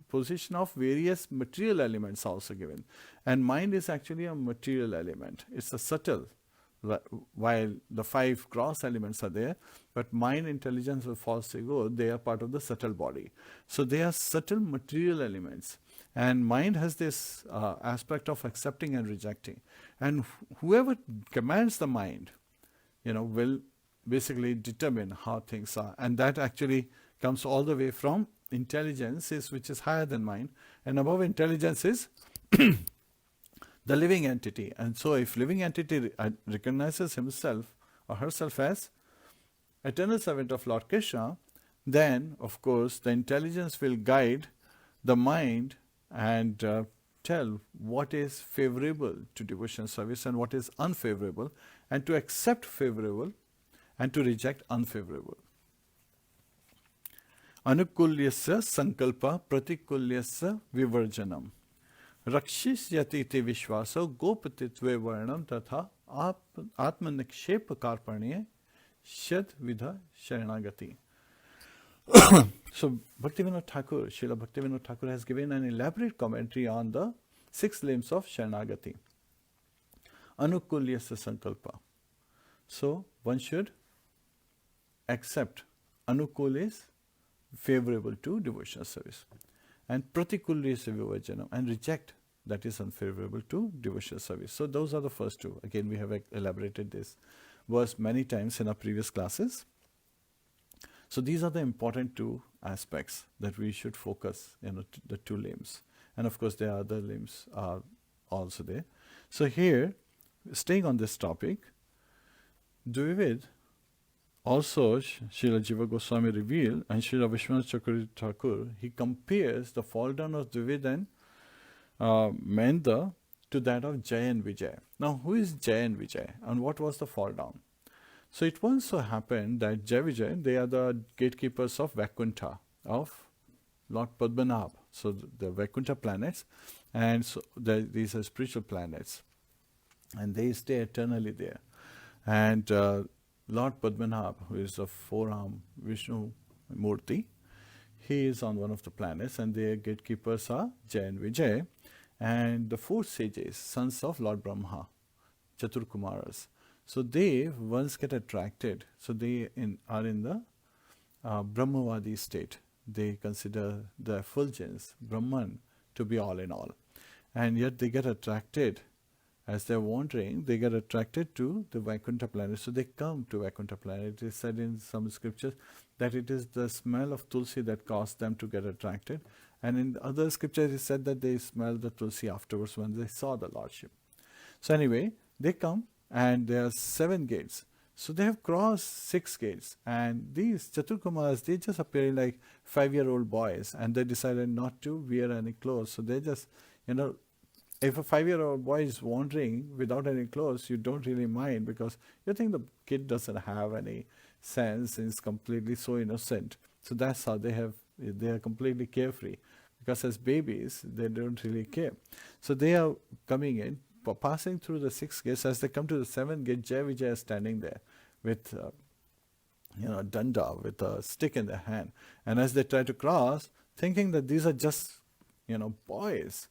position of various material elements are also given. And mind is actually a material element. It's a subtle, while the 5 gross elements are there, but mind, intelligence, and false ego, they are part of the subtle body. So they are subtle material elements. And mind has this aspect of accepting and rejecting. And whoever commands the mind, will basically determine how things are. And that actually comes all the way from intelligence, which is higher than mind. And above intelligence is the living entity. And so if living entity recognizes himself or herself as eternal servant of Lord Krishna, then of course the intelligence will guide the mind and tell what is favorable to devotion service and what is unfavorable, and to accept favorable and to reject unfavorable. Anukulyasya sankalpa pratikulyasya vivarjanam. Rakshisyati iti vishvaso gopatitve varnam tatha atmanikshepa karpaniye shad vidha sharanagati. So Bhaktivinoda Thakur, Srila Bhaktivinoda Thakur has given an elaborate commentary on the 6 limbs of Sharanagati. Anukulyasya sankalpa. So one should accept. Anukul is favorable to devotional service. And pratikulyasya vivarjanam, and reject that is unfavorable to devotional service. So those are the first 2. Again, we have elaborated this verse many times in our previous classes. So these are the important 2 aspects that we should focus, the 2 limbs. And of course there are other limbs also there. So here, staying on this topic, Dvivida also, Srila Jiva Goswami revealed, and Srila Vishwanath Chakravarti Thakur, he compares the fall down of Dvivida and Menda to that of Jaya and Vijay. Now, who is Jaya and Vijay, and what was the fall down? So it once so happened that Jaya Vijay, they are the gatekeepers of Vaikuntha, of Lord Padmanabha. So the Vaikuntha planets, and so these are spiritual planets, and they stay eternally there. And Lord Padmanabha, who is a four-arm Vishnu Murti, he is on one of the planets, and their gatekeepers are Jaya and Vijay, and the four sages, sons of Lord Brahma, Chaturkumaras. So they once get attracted, so they are in the Brahmavadi state. They consider the effulgence, Brahman, to be all in all. And yet they get attracted, as they're wandering, they get attracted to the Vaikuntha planet. So they come to Vaikuntha planet. It is said in some scriptures that it is the smell of Tulsi that caused them to get attracted. And in other scriptures it is said that they smelled the Tulsi afterwards when they saw the Lordship. So anyway, they come, and there are 7 gates. So they have crossed 6 gates, and these Chaturkumaras, they just appear like 5-year-old boys, and they decided not to wear any clothes. So they just, if a 5-year-old boy is wandering without any clothes, you don't really mind, because you think the kid doesn't have any sense, is completely so innocent. So that's how they are completely carefree, because as babies, they don't really care. So they are coming in, passing through the 6 gates. As they come to the 7th gate, Jaya Vijay is standing there with danda, with a stick in their hand. And as they try to cross, thinking that these are just, boys,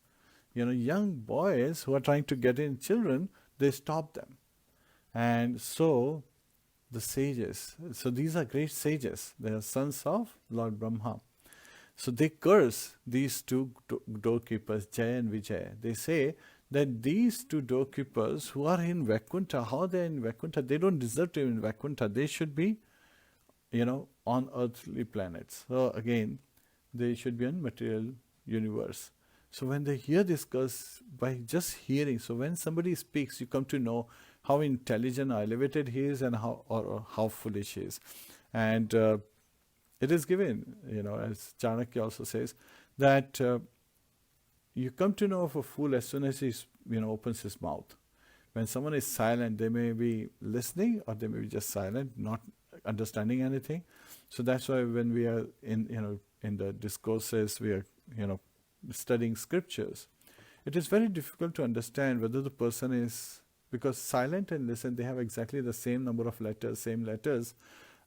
young boys who are trying to get in, children, they stop them. And so the sages, so these are great sages, they are sons of Lord Brahma. So they curse these 2 doorkeepers, Jaya and Vijay. They say that these 2 doorkeepers who are in Vaikuntha, how they are in Vaikuntha, they don't deserve to be in Vaikuntha. They should be, on earthly planets. So again, they should be in material universe. So when they hear this curse, by just hearing, so when somebody speaks, you come to know how intelligent or elevated he is, and how foolish he is. And it is given, as Chanakya also says, that you come to know of a fool as soon as he opens his mouth. When someone is silent, they may be listening, or they may be just silent, not understanding anything. So that's why when we are in the discourses, we are studying scriptures, it is very difficult to understand whether the person is, because silent and listen, they have exactly the same number of letters, same letters,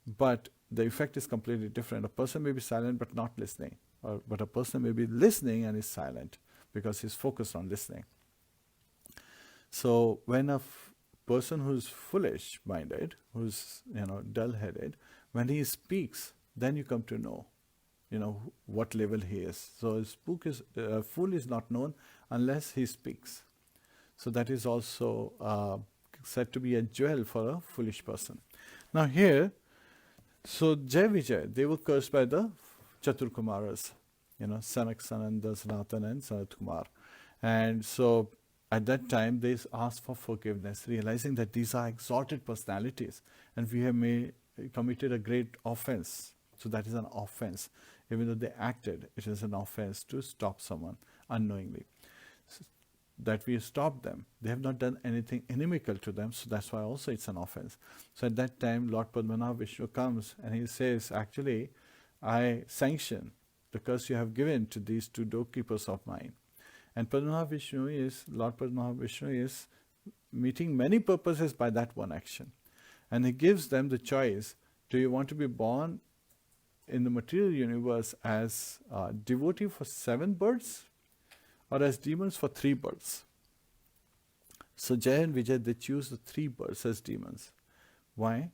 but the effect is completely different. A person may be silent but not listening, but a person may be listening and is silent, because he's focused on listening. So when a person who's foolish-minded, who's dull-headed, when he speaks, then you come to know, what level he is. So a fool is not known unless he speaks. So that is also said to be a jewel for a foolish person. Now here, so Jaya Vijay, they were cursed by the Chaturkumaras, Sanak, Sananda, Sanatan and Sanat Kumar. And so at that time they asked for forgiveness, realizing that these are exalted personalities and we have committed a great offense. So that is an offense. Even though they acted, it is an offense to stop someone unknowingly. So that we stop them. They have not done anything inimical to them, so that's why also it's an offense. So at that time, Lord Padmanabha Vishnu comes and he says, actually, I sanction the curse you have given to these 2 doorkeepers of mine. And Lord Padmanabha Vishnu is meeting many purposes by that one action. And he gives them the choice, do you want to be born in the material universe as a devotee for 7 births, or as demons for 3 births? So Jaya and Vijay, they choose the 3 births as demons. Why?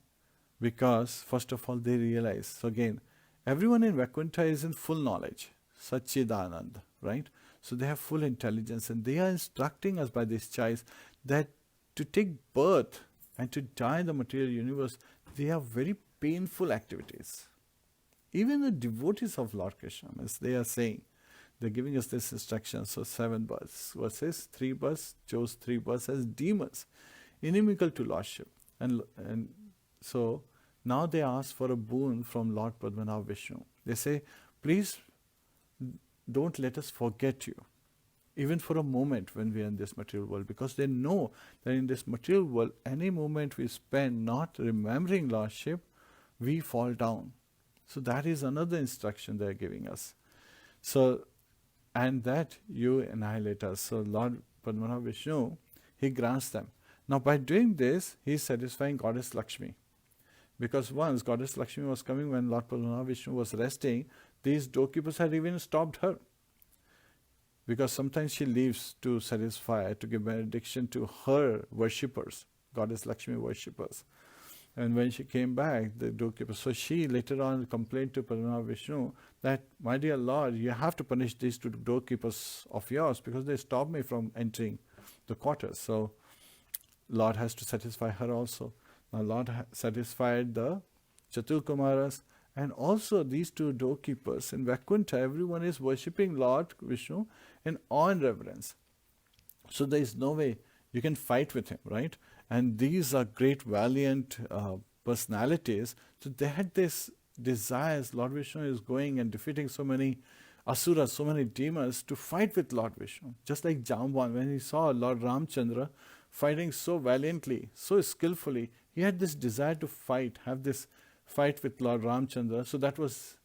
Because first of all they realize, so again, everyone in Vaikuntha is in full knowledge, Satchidanand, right? So they have full intelligence, and they are instructing us by this choice that to take birth and to die in the material universe, they are very painful activities. Even the devotees of Lord Krishna, as they are saying, They're giving us this instruction. So 7 births versus 3 births, chose 3 births as demons, inimical to Lordship. And so now they ask for a boon from Lord Padmanabha Vishnu. They say, please don't let us forget you, even for a moment when we are in this material world, because they know that in this material world, any moment we spend not remembering Lordship, we fall down. So that is another instruction they are giving us. So, and that you annihilate us. So Lord Padmanabha Vishnu, he grants them. Now by doing this, he is satisfying Goddess Lakshmi. Because once Goddess Lakshmi was coming when Lord Padmanabha Vishnu was resting, these doorkeepers had even stopped her. Because sometimes she leaves to satisfy, to give benediction to her worshippers, Goddess Lakshmi worshippers. And when she came back, the doorkeeper, so she later on complained to Padmanabha Vishnu that, my dear Lord, you have to punish these 2 doorkeepers of yours because they stopped me from entering the quarters. So Lord has to satisfy her also. Now Lord satisfied the Chaturkumaras, and also these 2 doorkeepers. In Vaikuntha, everyone is worshipping Lord Vishnu in awe and reverence. So there is no way you can fight with him, right? And these are great, valiant personalities. So they had this desires. Lord Vishnu is going and defeating so many asuras, so many demons, to fight with Lord Vishnu. Just like Jamban, when he saw Lord Ramchandra fighting so valiantly, so skillfully, he had this desire to fight, have this fight with Lord Ramchandra. So that was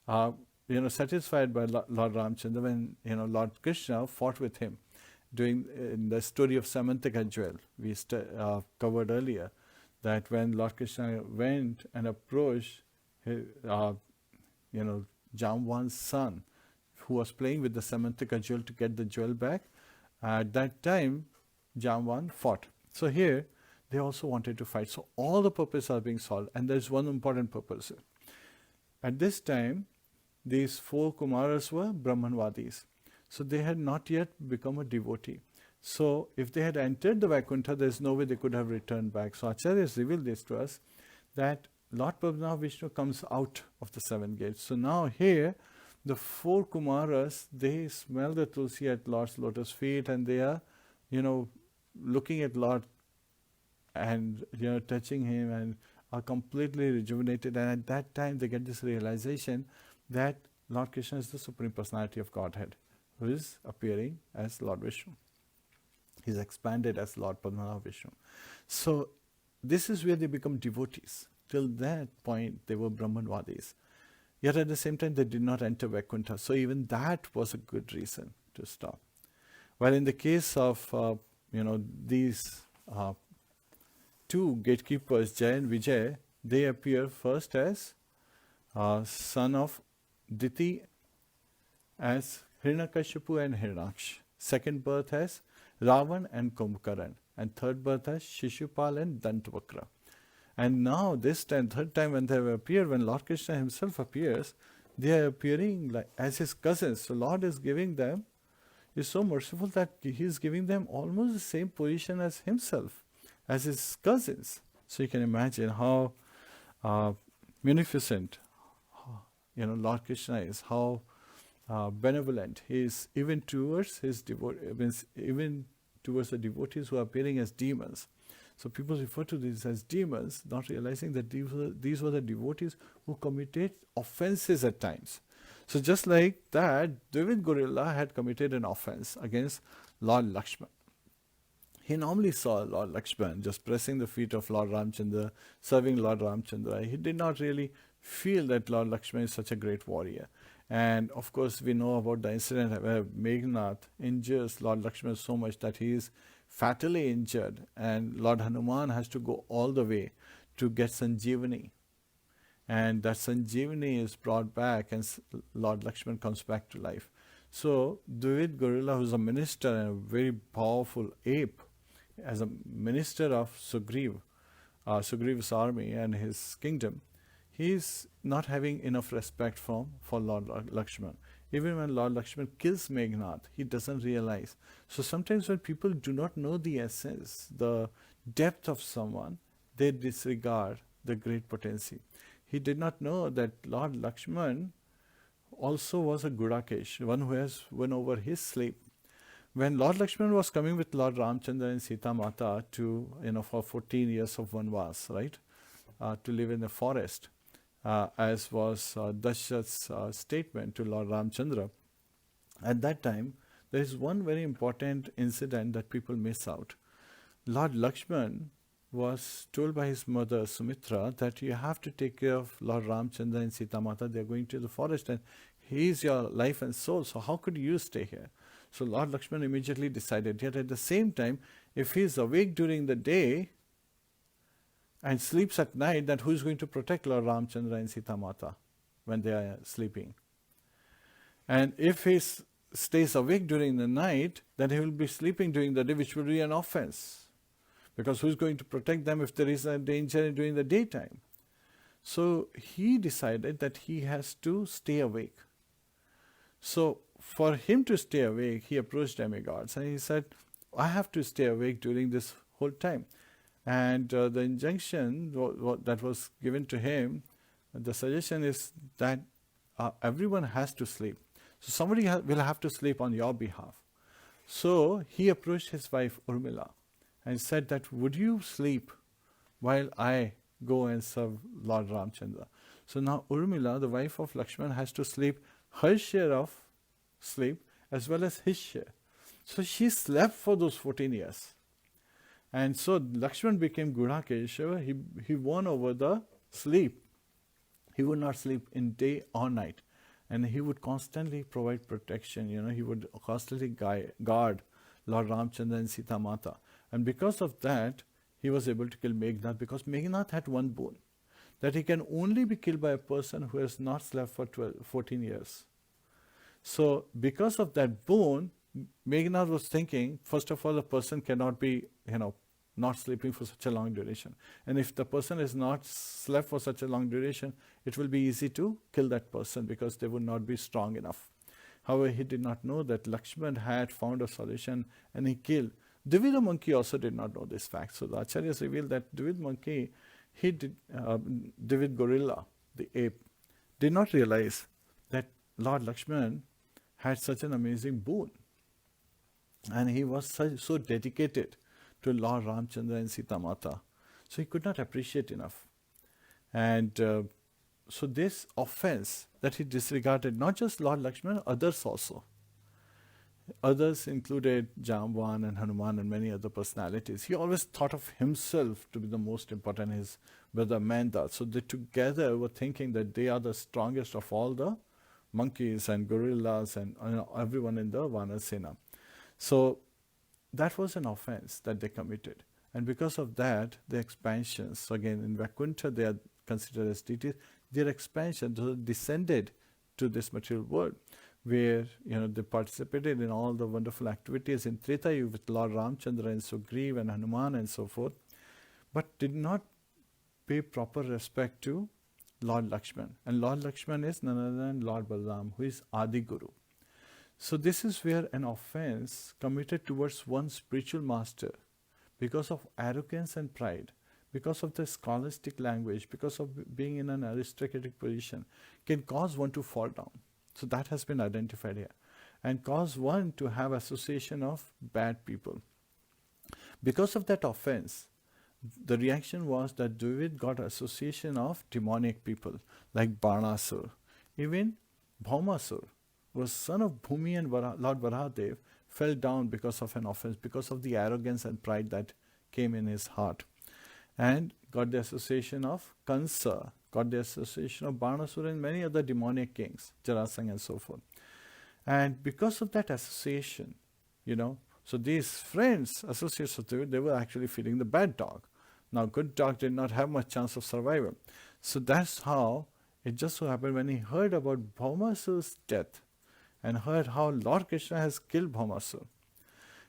satisfied by Lord Ramchandra when Lord Krishna fought with him. In the story of Samantika jewel, we covered earlier, that when Lord Krishna went and approached Jamban's son, who was playing with the Samantika jewel to get the jewel back, at that time Jamban fought. So here they also wanted to fight. So all the purposes are being solved, and there's one important purpose. At this time, these 4 Kumaras were Brahmanvadis. So they had not yet become a devotee. So if they had entered the Vaikuntha, there's no way they could have returned back. So Acharya has revealed this to us, that Lord Padmanabha Vishnu comes out of the 7 gates. So now here, the 4 Kumaras, they smell the tulsi at Lord's lotus feet, and they are, looking at Lord and touching him, and are completely rejuvenated. And at that time, they get this realization that Lord Krishna is the Supreme Personality of Godhead, who is appearing as Lord Vishnu. He's expanded as Lord Padmanabha Vishnu. So this is where they become devotees. Till that point, they were Brahmanvadis. Yet at the same time, they did not enter Vaikuntha. So even that was a good reason to stop. While in the case of these 2 gatekeepers, Jay and Vijay, they appear first as son of Diti, as Hiranyakashipu and Hiranyaksh. Second birth as Ravan and Kumbhakaran. And third birth as Shishupal and Dantavakra. And now this time, third time when they appear, when Lord Krishna himself appears, they are appearing like as his cousins. So Lord is giving them, is so merciful that he is giving them almost the same position as himself, as his cousins. So you can imagine how munificent Lord Krishna is, how benevolent he is, even towards his even towards the devotees who are appearing as demons. So people refer to these as demons, not realizing that these were the devotees who committed offenses at times. So just like that, Dvivida gorilla had committed an offense against Lord Lakshman. He normally saw Lord Lakshman just pressing the feet of Lord Ramchandra, serving Lord Ramchandra. He did not really feel that Lord Lakshman is such a great warrior. And of course, we know about the incident where Meghnad injures Lord Lakshman so much that he is fatally injured, and Lord Hanuman has to go all the way to get Sanjeevani. And that Sanjeevani is brought back, and Lord Lakshman comes back to life. So, Dvivida gorilla, who's a minister and a very powerful ape, as a minister of Sugriva's army and his kingdom, he is not having enough respect for Lord Lakshman. Even when Lord Lakshman kills Meghnad, he doesn't realize. So sometimes when people do not know the essence, the depth of someone, they disregard the great potency. He did not know that Lord Lakshman also was a Gudakesh, one who has won over his sleep. When Lord Lakshman was coming with Lord Ramchandra and Sita Mata to, for 14 years of Vanvas, right, to live in the forest, as was Dashrath's statement to Lord Ramchandra, at that time, there is one very important incident that people miss out. Lord Lakshman was told by his mother Sumitra that you have to take care of Lord Ramchandra and Sita Mata. They are going to the forest and he is your life and soul. So how could you stay here? So Lord Lakshman immediately decided. Yet at the same time, if he is awake during the day and sleeps at night, then who is going to protect Lord Ramchandra and Sita Mata when they are sleeping? And if he stays awake during the night, then he will be sleeping during the day, which will be an offense. Because who is going to protect them if there is a danger during the daytime? So he decided that he has to stay awake. So for him to stay awake, he approached demigods and he said, I have to stay awake during this whole time. And the injunction that was given to him, the suggestion is that everyone has to sleep. So somebody will have to sleep on your behalf. So he approached his wife Urmila and said that, would you sleep while I go and serve Lord Ramchandra? So now Urmila, the wife of Lakshman, has to sleep her share of sleep as well as his share. So she slept for those 14 years. And so Lakshman became Gudakeshava. He won over the sleep. He would not sleep in day or night. And he would constantly provide protection. He would constantly guard Lord Ramchandra and Sita Mata. And because of that, he was able to kill Meghnad, because Meghnad had one boon, that he can only be killed by a person who has not slept for 14 years. So because of that boon, Meghnad was thinking, first of all, a person cannot be, not sleeping for such a long duration. And if the person has not slept for such a long duration, it will be easy to kill that person because they would not be strong enough. However, he did not know that Lakshman had found a solution and he killed. Dvivida monkey also did not know this fact. So the Acharyas revealed that Dvivid gorilla, the ape, did not realize that Lord Lakshman had such an amazing boon. And he was so dedicated to Lord Ramchandra and Sita Mata. So he could not appreciate enough. And so this offense that he disregarded, not just Lord Lakshman, others also. Others included Jamban and Hanuman and many other personalities. He always thought of himself to be the most important, his brother Manda. So they together were thinking that they are the strongest of all the monkeys and gorillas and everyone in the Vanasena. So that was an offense that they committed. And because of that, the expansions, so again in Vaikuntha they are considered as deities, their expansion descended to this material world, where they participated in all the wonderful activities in Treta Yuga with Lord Ramchandra and Sugriva and Hanuman and so forth, but did not pay proper respect to Lord Lakshman. And Lord Lakshman is none other than Lord Balarāma, who is Adi Guru. So this is where an offense committed towards one spiritual master, because of arrogance and pride, because of the scholastic language, because of being in an aristocratic position, can cause one to fall down. So that has been identified here, and cause one to have association of bad people. Because of that offense, the reaction was that Dvivid got association of demonic people like Banasur. Even Bhaumasur was son of Bhumi and Lord Varahadev, fell down because of an offense, because of the arrogance and pride that came in his heart. And got the association of Kansa, got the association of Banasura and many other demonic kings, Jarasanga and so forth. And because of that association, so these friends, associates of Dvivid, they were actually feeding the bad dog. Now, good dog did not have much chance of survival. So that's how it just so happened when he heard about Bhaumasur's death and heard how Lord Krishna has killed Bhaumasur,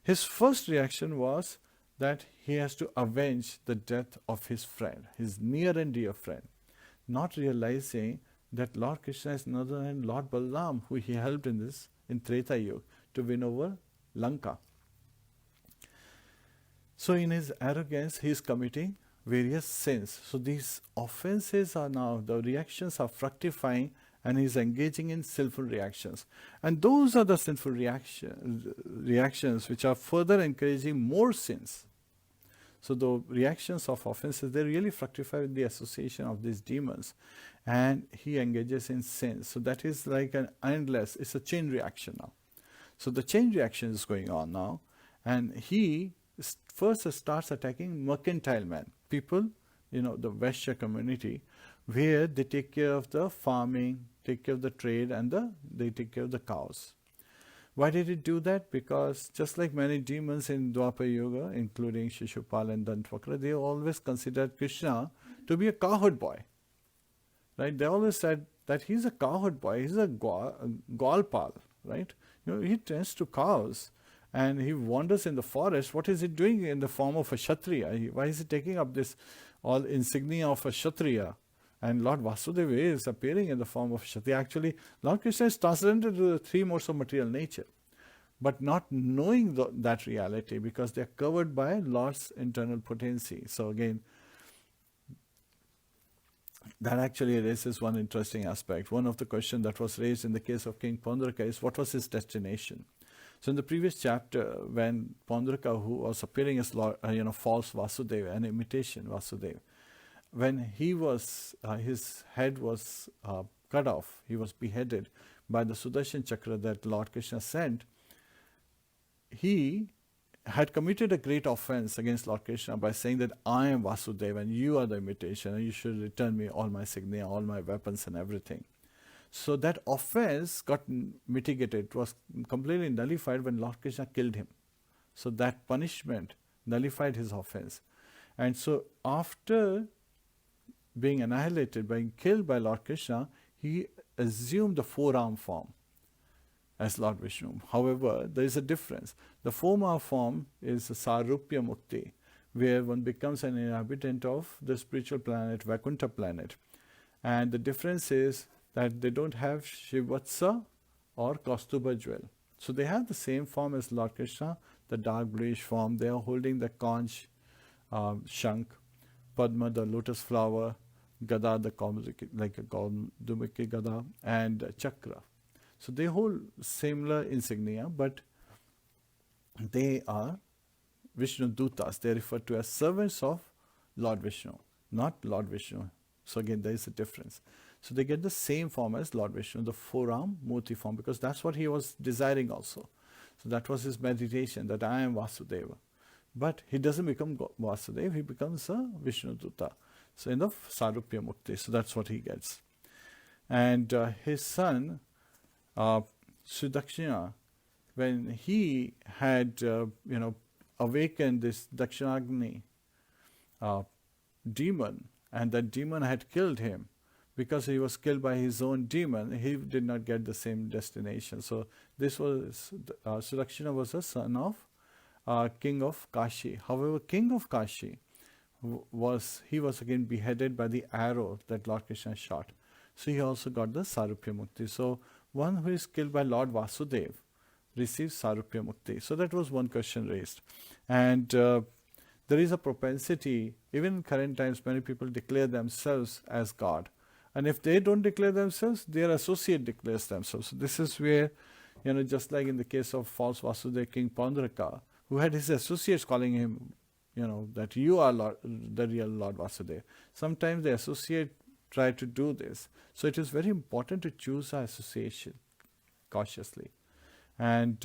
his first reaction was that he has to avenge the death of his friend, his near and dear friend, not realizing that Lord Krishna is none other than Lord Balarāma, who he helped in Treta Yuga to win over Lanka. So in his arrogance, he is committing various sins. So these offenses are now, the reactions are fructifying and he's engaging in sinful reactions. And those are the sinful reactions which are further encouraging more sins. So the reactions of offenses, they really fructify with the association of these demons, and he engages in sins. So that is like an endless, it's a chain reaction now. So the chain reaction is going on now, and he first starts attacking mercantile men, people, the Vaishya community, where they take care of the farming, take care of the trade, and they take care of the cows. Why did it do that? Because just like many demons in Dwapara Yuga, including Shishupal and Dantavakra, they always considered Krishna to be a cowherd boy. Right? They always said that he's a cowherd boy, he's a Gwalpal, right? He tends to cows and he wanders in the forest. What is he doing in the form of a Kshatriya? Why is he taking up this all insignia of a Kshatriya? And Lord Vasudeva is appearing in the form of Kshatriya. Actually, Lord Krishna is transcendental to the three modes of material nature, but not knowing that reality, because they are covered by Lord's internal potency. So again, that actually raises one interesting aspect. One of the questions that was raised in the case of King Pondaraka is, what was his destination? So in the previous chapter, when Pondaraka, who was appearing as false Vasudeva, an imitation Vasudeva, when he was, his head was cut off, he was beheaded by the Sudarshan Chakra that Lord Krishna sent, he had committed a great offense against Lord Krishna by saying that I am Vasudeva and you are the imitation and you should return me all my signia, all my weapons and everything. So that offense got mitigated, it was completely nullified when Lord Krishna killed him. So that punishment nullified his offense. And so after being annihilated, being killed by Lord Krishna, he assumed the four-arm form as Lord Vishnu. However, there is a difference. The four-arm form is Sarupya Mukti, where one becomes an inhabitant of the spiritual planet, Vaikuntha planet. And the difference is that they don't have Shivatsa or Kaustubha jewel. So they have the same form as Lord Krishna, the dark bluish form. They are holding the conch, Shankh, Padma, the lotus flower, Gada, like a Kaudumaki Gada, and Chakra. So they hold similar insignia, but they are Vishnu Dutas. They are referred to as servants of Lord Vishnu, not Lord Vishnu. So again, there is a difference. So they get the same form as Lord Vishnu, the four-arm Murti form, because that's what he was desiring also. So that was his meditation, that I am Vasudeva. But he doesn't become Vasudeva, he becomes a Vishnu Duta. So in the Sarupya Mukti, so that's what he gets. And his son, Sudakshina, when he had, awakened this Dakshinagni demon, and that demon had killed him, because he was killed by his own demon, he did not get the same destination. So this was, Sudakshina was a son of king of Kashi. However, king of Kashi was again beheaded by the arrow that Lord Krishna shot. So he also got the Sarupya Mukti. So one who is killed by Lord Vasudeva receives Sarupya Mukti. So that was one question raised. And there is a propensity, even in current times, many people declare themselves as God. And if they don't declare themselves, their associate declares themselves. So this is where, just like in the case of false Vasudeva, King Pondaraka, who had his associates calling him, that you are the real Lord Vasudeva. Sometimes the associate try to do this. So it is very important to choose our association cautiously. And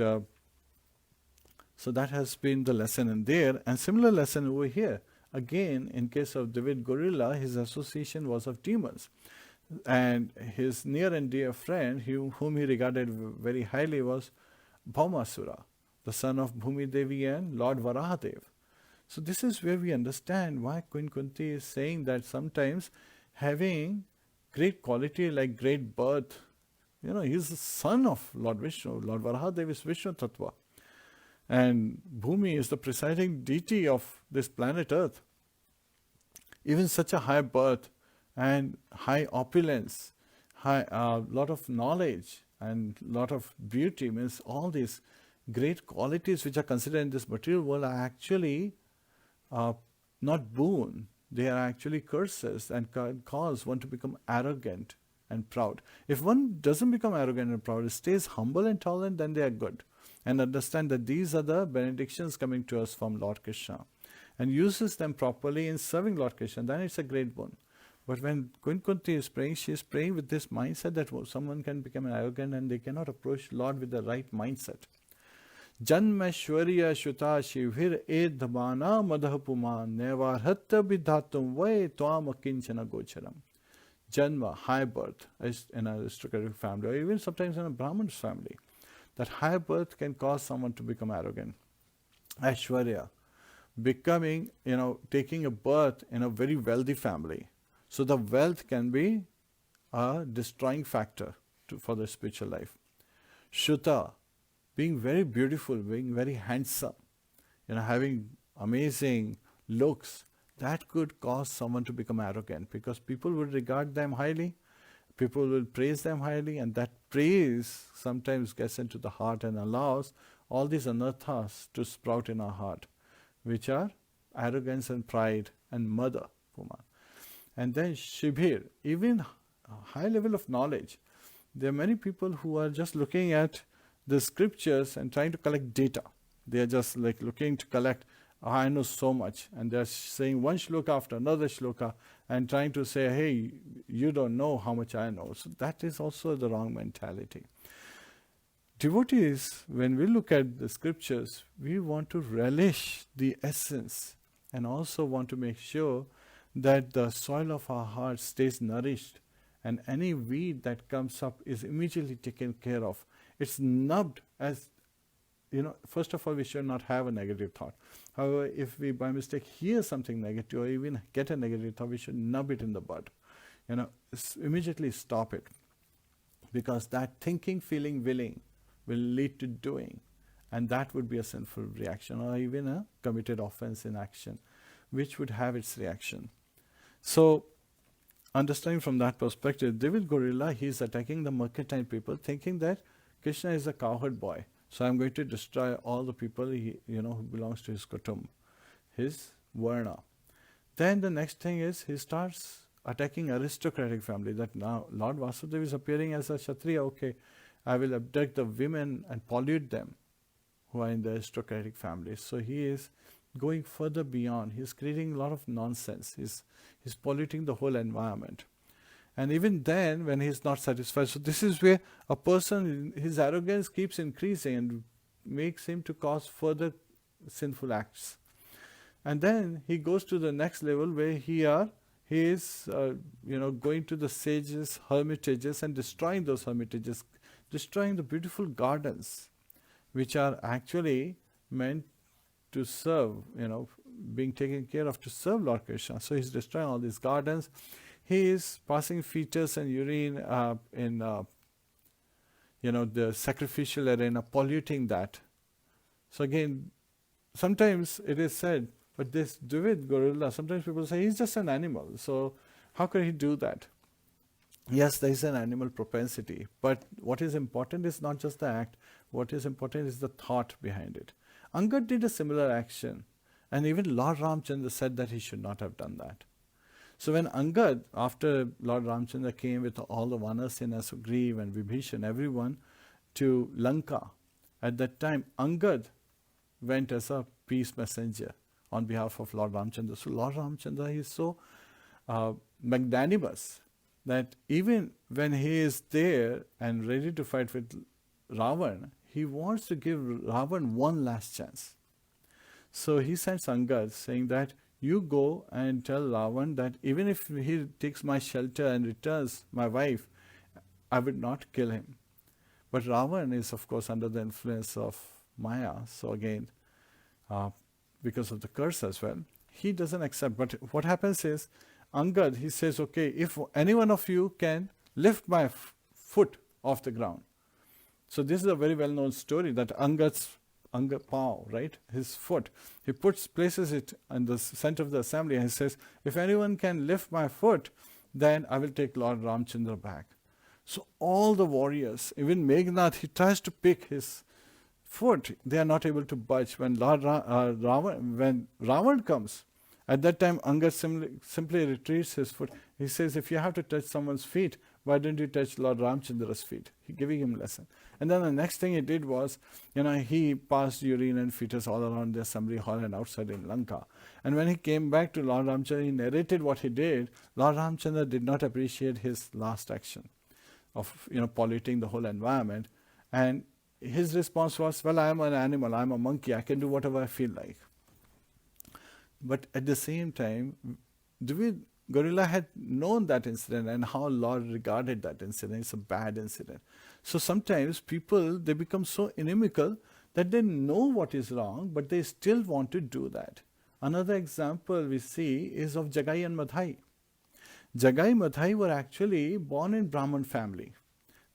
so that has been the lesson in there. And similar lesson over here. Again, in case of Dvivida Gorilla, his association was of demons. And his near and dear friend, whom he regarded very highly, was Bhaumasura, the son of Bhumi Devi and Lord Varahadev. So this is where we understand why Queen Kunti is saying that sometimes having great quality like great birth, he's the son of Lord Vishnu. Lord Varahadev is Vishnu Tattva. And Bhumi is the presiding deity of this planet Earth. Even such a high birth and high opulence, lot of knowledge and lot of beauty, means all these great qualities which are considered in this material world are actually not boon. They are actually curses and cause one to become arrogant and proud. If one doesn't become arrogant and proud, stays humble and tolerant, then they are good. And understand that these are the benedictions coming to us from Lord Krishna. And uses them properly in serving Lord Krishna, then it's a great boon. But when Queen Kunti is praying, she is praying with this mindset that someone can become arrogant and they cannot approach Lord with the right mindset. Janmashwarya Shuta Shivhir Edhamana Madhapuman Nevarhatta Vidhatum Vai Twam Akinchana Gocharam. Janma, high birth, as in an aristocratic family, or even sometimes in a Brahman's family. That high birth can cause someone to become arrogant. Aishwarya, becoming, taking a birth in a very wealthy family. So the wealth can be a destroying factor for the spiritual life. Shuta, being very beautiful, being very handsome, having amazing looks, that could cause someone to become arrogant because people will regard them highly, people will praise them highly, and that praise sometimes gets into the heart and allows all these anarthas to sprout in our heart, which are arrogance and pride and mother, Puman. And then Shibhir, even a high level of knowledge. There are many people who are just looking at the scriptures and trying to collect data. They are just like looking to collect, I know so much. And they're saying one shloka after another shloka and trying to say, hey, you don't know how much I know. So that is also the wrong mentality. Devotees, when we look at the scriptures, we want to relish the essence and also want to make sure that the soil of our heart stays nourished and any weed that comes up is immediately taken care of. It's nubbed as, first of all, we should not have a negative thought. However, if we by mistake hear something negative or even get a negative thought, we should nub it in the bud. Immediately stop it. Because that thinking, feeling, willing will lead to doing. And that would be a sinful reaction or even a committed offense in action, which would have its reaction. So, understanding from that perspective, Dvivida gorilla, he is attacking the mercantile people, thinking that Krishna is a cowherd boy. So I'm going to destroy all the people who belongs to his kutum, his varna. Then the next thing is he starts attacking aristocratic family. That now Lord Vasudeva is appearing as a Kshatriya. Okay, I will abduct the women and pollute them who are in the aristocratic families. So he is going further beyond. He's creating a lot of nonsense. He's polluting the whole environment. And even then, when he's not satisfied, so this is where a person, his arrogance keeps increasing and makes him to cause further sinful acts. And then he goes to the next level where he is going to the sages, hermitages, and destroying those hermitages, destroying the beautiful gardens, which are actually meant to serve, being taken care of to serve Lord Krishna. So he's destroying all these gardens. He is passing fetus and urine in the sacrificial arena, polluting that. So again, sometimes it is said, but this Dvivida gorilla, sometimes people say he's just an animal. So how could he do that? Yes, there is an animal propensity, but what is important is not just the act. What is important is the thought behind it. Angad did a similar action, and even Lord Ramchandra said that he should not have done that. So when Angad, after Lord Ramchandra came with all the Vanasena, Sugriva and Vibhishan, everyone, to Lanka, at that time Angad went as a peace messenger on behalf of Lord Ramchandra. So Lord Ramchandra is so magnanimous that even when he is there and ready to fight with Ravan, he wants to give Ravan one last chance. So he sends Angad saying that you go and tell Ravan that even if he takes my shelter and returns my wife, I would not kill him. But Ravan is of course under the influence of Maya. So again, because of the curse as well, he doesn't accept. But what happens is, Angad, he says, okay, if any one of you can lift my foot off the ground. So this is a very well-known story that Angad Pao, right, his foot, he places it in the center of the assembly and he says, if anyone can lift my foot, then I will take Lord Ramchandra back. So all the warriors, even Meghnad, he tries to pick his foot, they are not able to budge. When Ravan comes, at that time Angad simply retreats his foot. He says, if you have to touch someone's feet, why didn't you touch Lord Ramchandra's feet? He giving him lesson. And then the next thing he did was, he passed urine and fetus all around the assembly hall and outside in Lanka. And when he came back to Lord Ramchandra, he narrated what he did. Lord Ramchandra did not appreciate his last action of, polluting the whole environment. And his response was, well, I am an animal, I am a monkey, I can do whatever I feel like. But at the same time, Dvivida gorilla had known that incident and how Lord regarded that incident. It's a bad incident. So sometimes people, they become so inimical that they know what is wrong, but they still want to do that. Another example we see is of Jagai and Madhai. Jagai and Madhai were actually born in Brahmin family.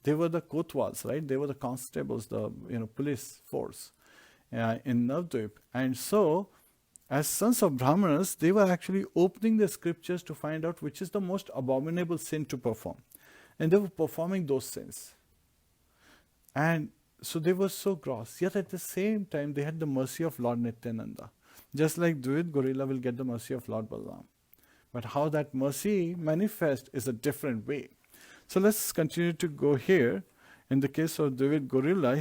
They were the Kotwals, right? They were the constables, the police force in Navadvip. And so, as sons of Brahmanas, they were actually opening the scriptures to find out which is the most abominable sin to perform. And they were performing those sins. And so they were so gross. Yet at the same time, they had the mercy of Lord Nityananda. Just like Dvivida gorilla will get the mercy of Lord Balarāma. But how that mercy manifests is a different way. So let's continue to go here. In the case of Dvivida gorilla,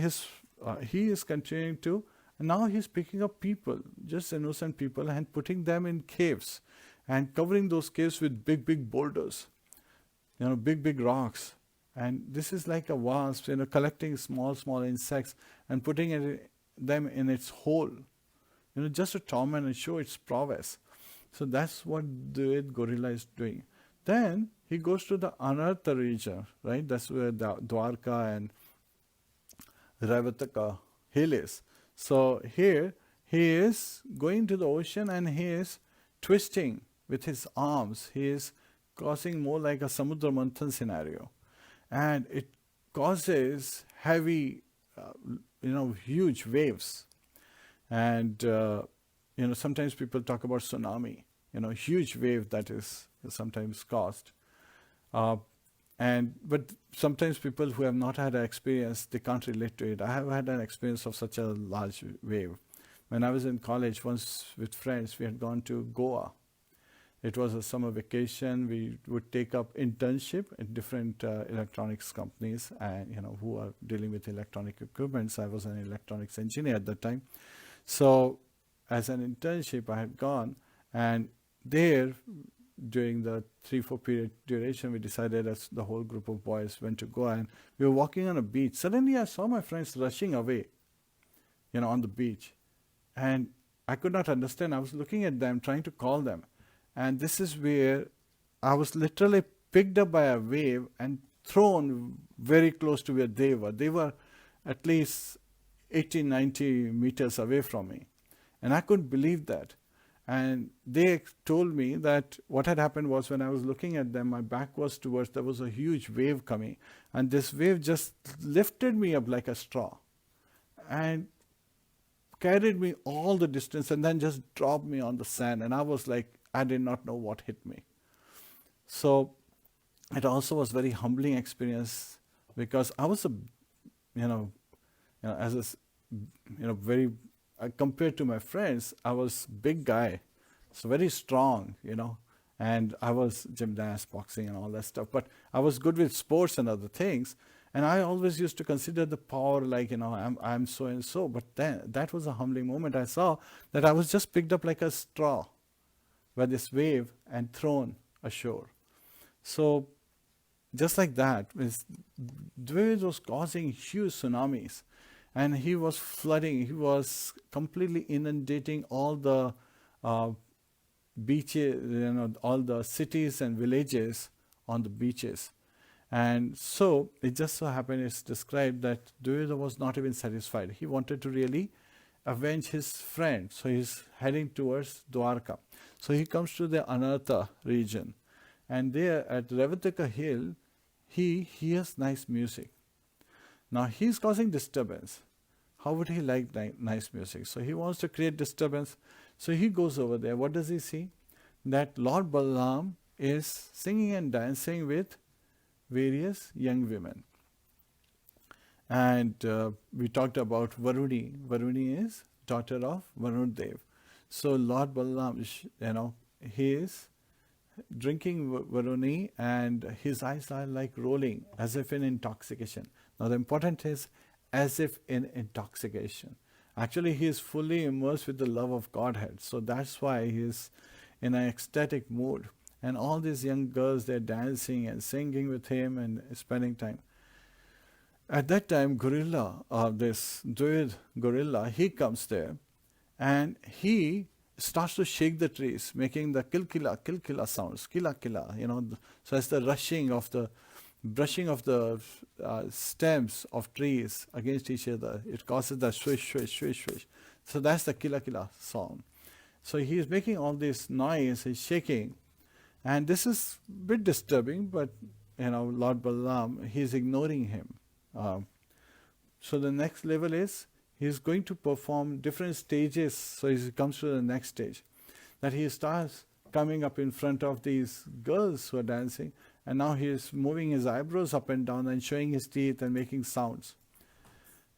he is continuing to, and now he's picking up people, just innocent people, and putting them in caves and covering those caves with big, big boulders, big, big rocks. And this is like a wasp, collecting small, small insects and putting them in its hole, just to torment and show its prowess. So that's what the gorilla is doing. Then he goes to the Anartha region, right? That's where the Dwarka and Ravataka hill is. So here he is going to the ocean and he is twisting with his arms. He is causing more like a Samudra Manthan scenario. And it causes heavy, huge waves. And, sometimes people talk about tsunami, huge wave that is sometimes caused. But sometimes people who have not had an experience, they can't relate to it. I have had an experience of such a large wave. When I was in college, once with friends, we had gone to Goa. It was a summer vacation. We would take up internship at different electronics companies, and who are dealing with electronic equipment. I was an electronics engineer at that time. So, as an internship, I had gone, and there, during the 3-4 period duration, we decided as the whole group of boys went to Goa, and we were walking on a beach. Suddenly, I saw my friends rushing away, on the beach, and I could not understand. I was looking at them, trying to call them. And this is where I was literally picked up by a wave and thrown very close to where they were. They were at least 80, 90 meters away from me. And I couldn't believe that. And they told me that what had happened was when I was looking at them, my back was towards, there was a huge wave coming. And this wave just lifted me up like a straw and carried me all the distance and then just dropped me on the sand. And I was like, I did not know what hit me. So it also was very humbling experience because I was very, compared to my friends, I was big guy, so very strong, and I was gymnast, boxing and all that stuff, but I was good with sports and other things. And I always used to consider the power like, I'm so and so, but then that was a humbling moment. I saw that I was just picked up like a straw by this wave and thrown ashore. So just like that, Dvivida was causing huge tsunamis, and he was flooding, he was completely inundating all the beaches, all the cities and villages on the beaches. And so it just so happened, it's described that Dvivida was not even satisfied. He wanted to really avenge his friend. So he's heading towards Dwarka. So he comes to the Anartha region. And there at Ravataka hill, he hears nice music. Now he's causing disturbance. How would he like nice music? So he wants to create disturbance. So he goes over there. What does he see? That Lord Balarāma is singing and dancing with various young women. And we talked about Varuni. Varuni is daughter of Varun Dev. So Lord Balarāma, he is drinking Varuni, and his eyes are like rolling as if in intoxication. Now the important is as if in intoxication. Actually, he is fully immersed with the love of Godhead. So that's why he is in an ecstatic mood. And all these young girls, they're dancing and singing with him and spending time. At that time, this Dvivida gorilla, he comes there and he starts to shake the trees, making the kilkila sounds, kila, so it's the brushing of the stems of trees against each other. It causes the swish, swish, swish, swish. So that's the kila sound. So he is making all this noise, he's shaking. And this is a bit disturbing, but Lord Balarāma, he is ignoring him. So the next level is, he is going to perform different stages. So he comes to the next stage, that he starts coming up in front of these girls who are dancing, and now he is moving his eyebrows up and down and showing his teeth and making sounds.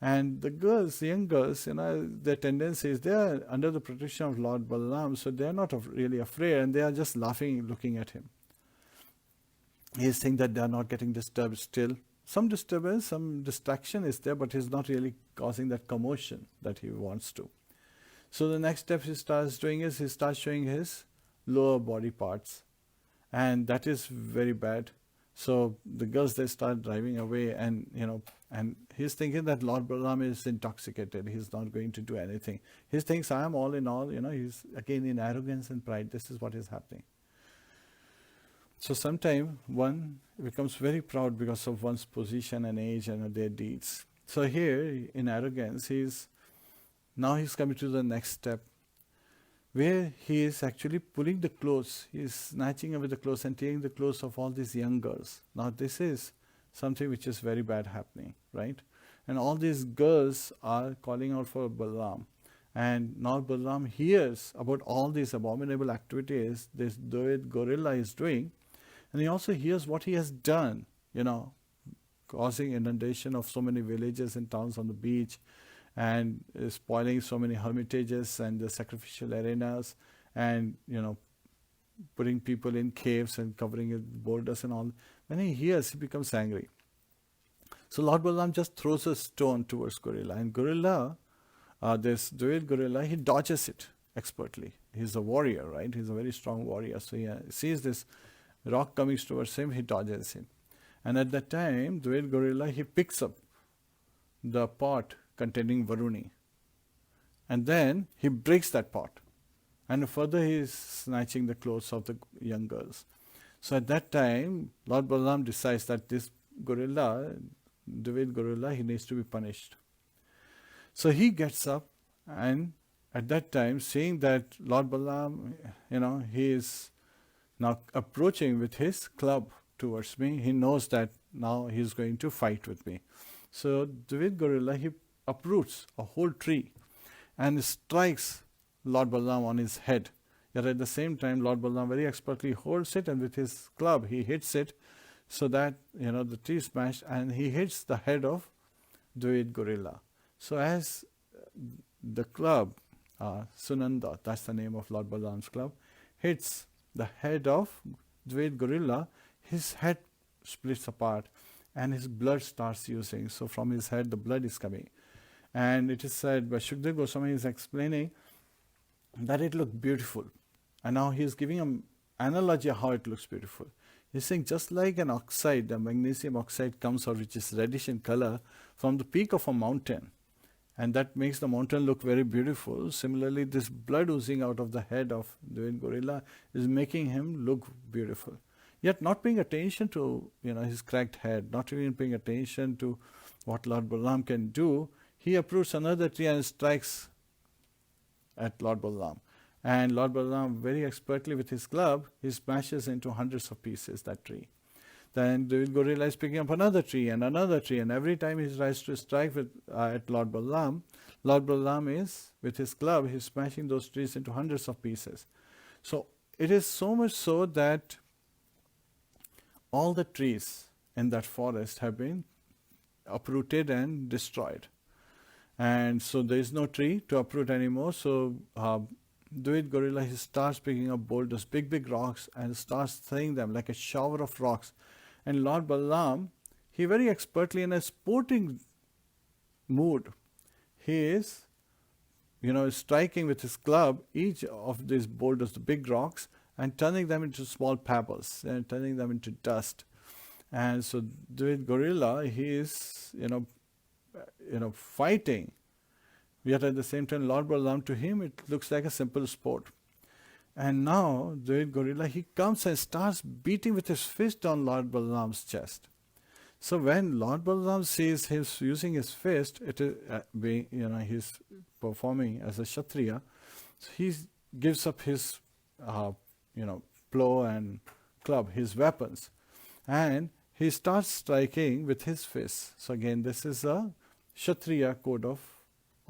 And the girls, the young girls, their tendency is they are under the protection of Lord Balarāma, so they are not really afraid, and they are just laughing, looking at him. He is saying that they are not getting disturbed still. Some disturbance, some distraction is there, but he's not really causing that commotion that he wants to. So the next step he starts doing is, he starts showing his lower body parts. And that is very bad. So the girls, they start driving away, and he's thinking that Lord Balarāma is intoxicated. He's not going to do anything. He thinks, I am all in all, he's again in arrogance and pride. This is what is happening. So sometimes one becomes very proud because of one's position and age and their deeds. So here, in arrogance, he's coming to the next step, where he is actually pulling the clothes. He is snatching away the clothes and taking the clothes of all these young girls. Now this is something which is very bad happening, right? And all these girls are calling out for Balarāma. And now Balarāma hears about all these abominable activities this Dvivida gorilla is doing. And he also hears what he has done, causing inundation of so many villages and towns on the beach, and spoiling so many hermitages and the sacrificial arenas, and putting people in caves and covering it with boulders and all. When he hears, he becomes angry. So Lord Balarāma just throws a stone towards gorilla, and this Dvivida gorilla, he dodges it expertly. He's a warrior, right? He's a very strong warrior. So he sees this rock coming towards him, he dodges him. And at that time, Dvivida gorilla, he picks up the pot containing Varuni. And then he breaks that pot. And further he is snatching the clothes of the young girls. So at that time, Lord Balarāma decides that this gorilla, Dvivida gorilla, he needs to be punished. So he gets up, and at that time, seeing that Lord Balarāma, he is now approaching with his club towards me, he knows that now he is going to fight with me. So Dvivida gorilla, he uproots a whole tree and strikes Lord Balarāma on his head. Yet at the same time, Lord Balarāma very expertly holds it, and with his club he hits it so that the tree is smashed, and he hits the head of Dvivida gorilla. So as the club, Sunanda, that's the name of Lord Balarāma's club, hits the head of Dvivida gorilla, his head splits apart and his blood starts oozing. So from his head the blood is coming. And it is said by Shukdev Goswami is explaining that it looked beautiful. And now he is giving an analogy of how it looks beautiful. He's saying just like an oxide, the magnesium oxide comes out, which is reddish in color, from the peak of a mountain. And that makes the mountain look very beautiful. Similarly, this blood oozing out of the head of the gorilla is making him look beautiful. Yet not paying attention to his cracked head, not even paying attention to what Lord Balarāma can do, he uproots another tree and strikes at Lord Balarāma. And Lord Balarāma, very expertly with his club, he smashes into hundreds of pieces that tree. Then the gorilla is picking up another tree, and every time he tries to strike at Lord Balarāma is, with his club, he's smashing those trees into hundreds of pieces. So it is so much so that all the trees in that forest have been uprooted and destroyed. And so there is no tree to uproot anymore. So Dvivida gorilla, he starts picking up boulders, big rocks, and starts throwing them like a shower of rocks. And Lord Balarāma, he very expertly in a sporting mood, he is, striking with his club each of these boulders, the big rocks, and turning them into small pebbles and turning them into dust. And so Dvivida gorilla, he is, fighting. Yet at the same time, Lord Balarāma, to him, it looks like a simple sport. And now, Dvivida gorilla, he comes and starts beating with his fist on Lord Balarāma's chest. So when Lord Balarāma sees him using his fist, it is he's performing as a Kshatriya. So he gives up his, plow and club, his weapons, and he starts striking with his fists. So again, this is a Kshatriya code of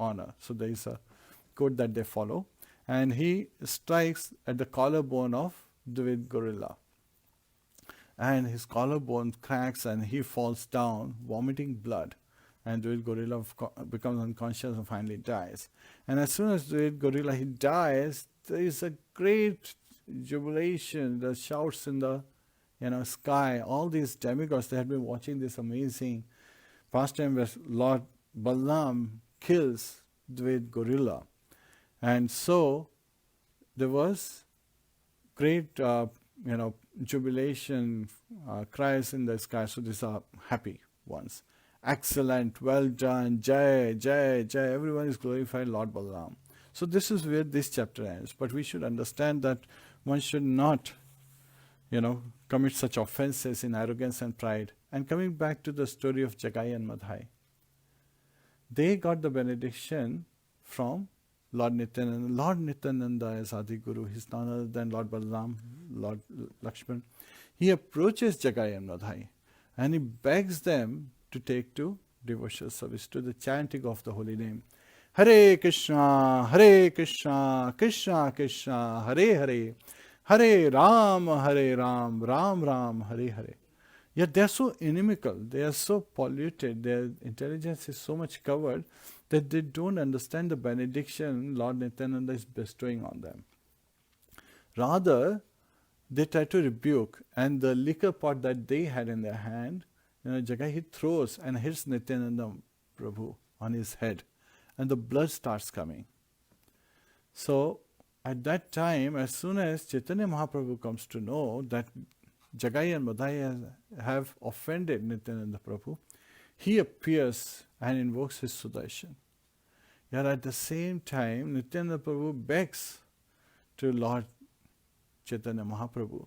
honor. So there is a code that they follow, and he strikes at the collarbone of Dvivida gorilla. And his collarbone cracks and he falls down, vomiting blood. And Dvivida gorilla becomes unconscious and finally dies. And as soon as Dvivida gorilla, he dies, there is a great jubilation, the shouts in the sky. All these demigods, they had been watching this amazing pastime where Lord Balarāma kills Dvivida gorilla. And so there was great jubilation, cries in the sky. So these are happy ones. Excellent, well done, Jai, Jai, Jai. Everyone is glorifying Lord Balarāma. So this is where this chapter ends. But we should understand that one should not, commit such offenses in arrogance and pride. And coming back to the story of Jagai and Madhai, they got the benediction from Lord Nityananda. Lord Nityananda is Adi Guru. He's none other than Lord Balarāma, Lord Lakshman. He approaches Jagai and Madhai and he begs them to take to devotional service, to the chanting of the holy name. Hare Krishna, Krishna Krishna, Hare Hare, Hare Ram, Ram Ram, Hare Hare. Yet they are so inimical, they are so polluted, their intelligence is so much covered that they don't understand the benediction Lord Nityananda is bestowing on them. Rather, they try to rebuke, and the liquor pot that they had in their hand, Jagai, he throws and hits Nityananda Prabhu on his head, and the blood starts coming. So, at that time, as soon as Chaitanya Mahaprabhu comes to know that Jagai and Madhai have offended Nityananda Prabhu, he appears and invokes his Sudarshan. Yet at the same time, Nityananda Prabhu begs to Lord Chaitanya Mahaprabhu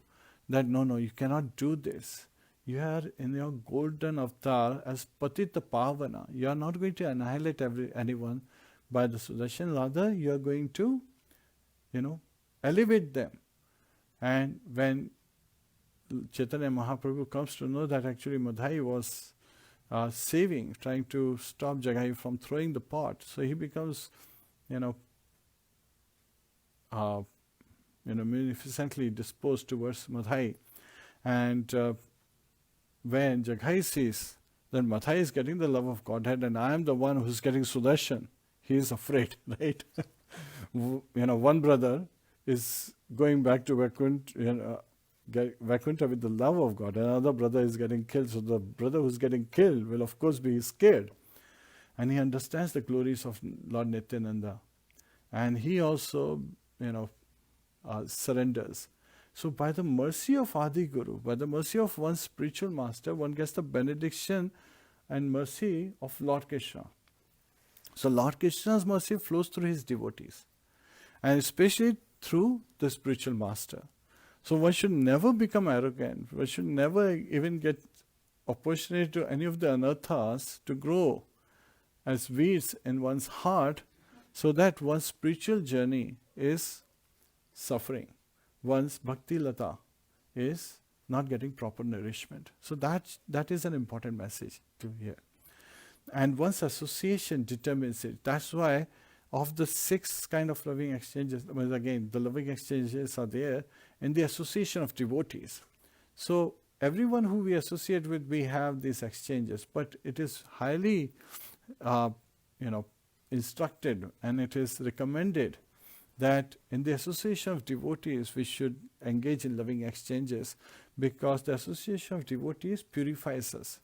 that no, you cannot do this. You are in your golden avatar as Patita Pavana. You are not going to annihilate anyone by the Sudarshan. Rather, you are going to, elevate them. And when Chaitanya Mahaprabhu comes to know that actually Madhai was trying to stop Jagai from throwing the pot, so he becomes, munificently disposed towards Madhai. And when Jagai sees that Madhai is getting the love of Godhead and I am the one who's getting Sudarshan, he is afraid, right? One brother is going back to Vaikuntha with the love of God, another brother is getting killed. So the brother who's getting killed will of course be scared. And he understands the glories of Lord Nityananda. And he also, surrenders. So by the mercy of Adi Guru, by the mercy of one's spiritual master, one gets the benediction and mercy of Lord Krishna. So Lord Krishna's mercy flows through his devotees, and especially through the spiritual master. So one should never become arrogant. One should never even get opportunity to any of the anarthas to grow as weeds in one's heart, so that one's spiritual journey is suffering. One's bhakti lata is not getting proper nourishment. So that is an important message to hear. And one's association determines it. That's why of the 6 kind of loving exchanges, again, the loving exchanges are there in the association of devotees. So everyone who we associate with, we have these exchanges, but it is highly, instructed, and it is recommended that in the association of devotees we should engage in loving exchanges, because the association of devotees purifies us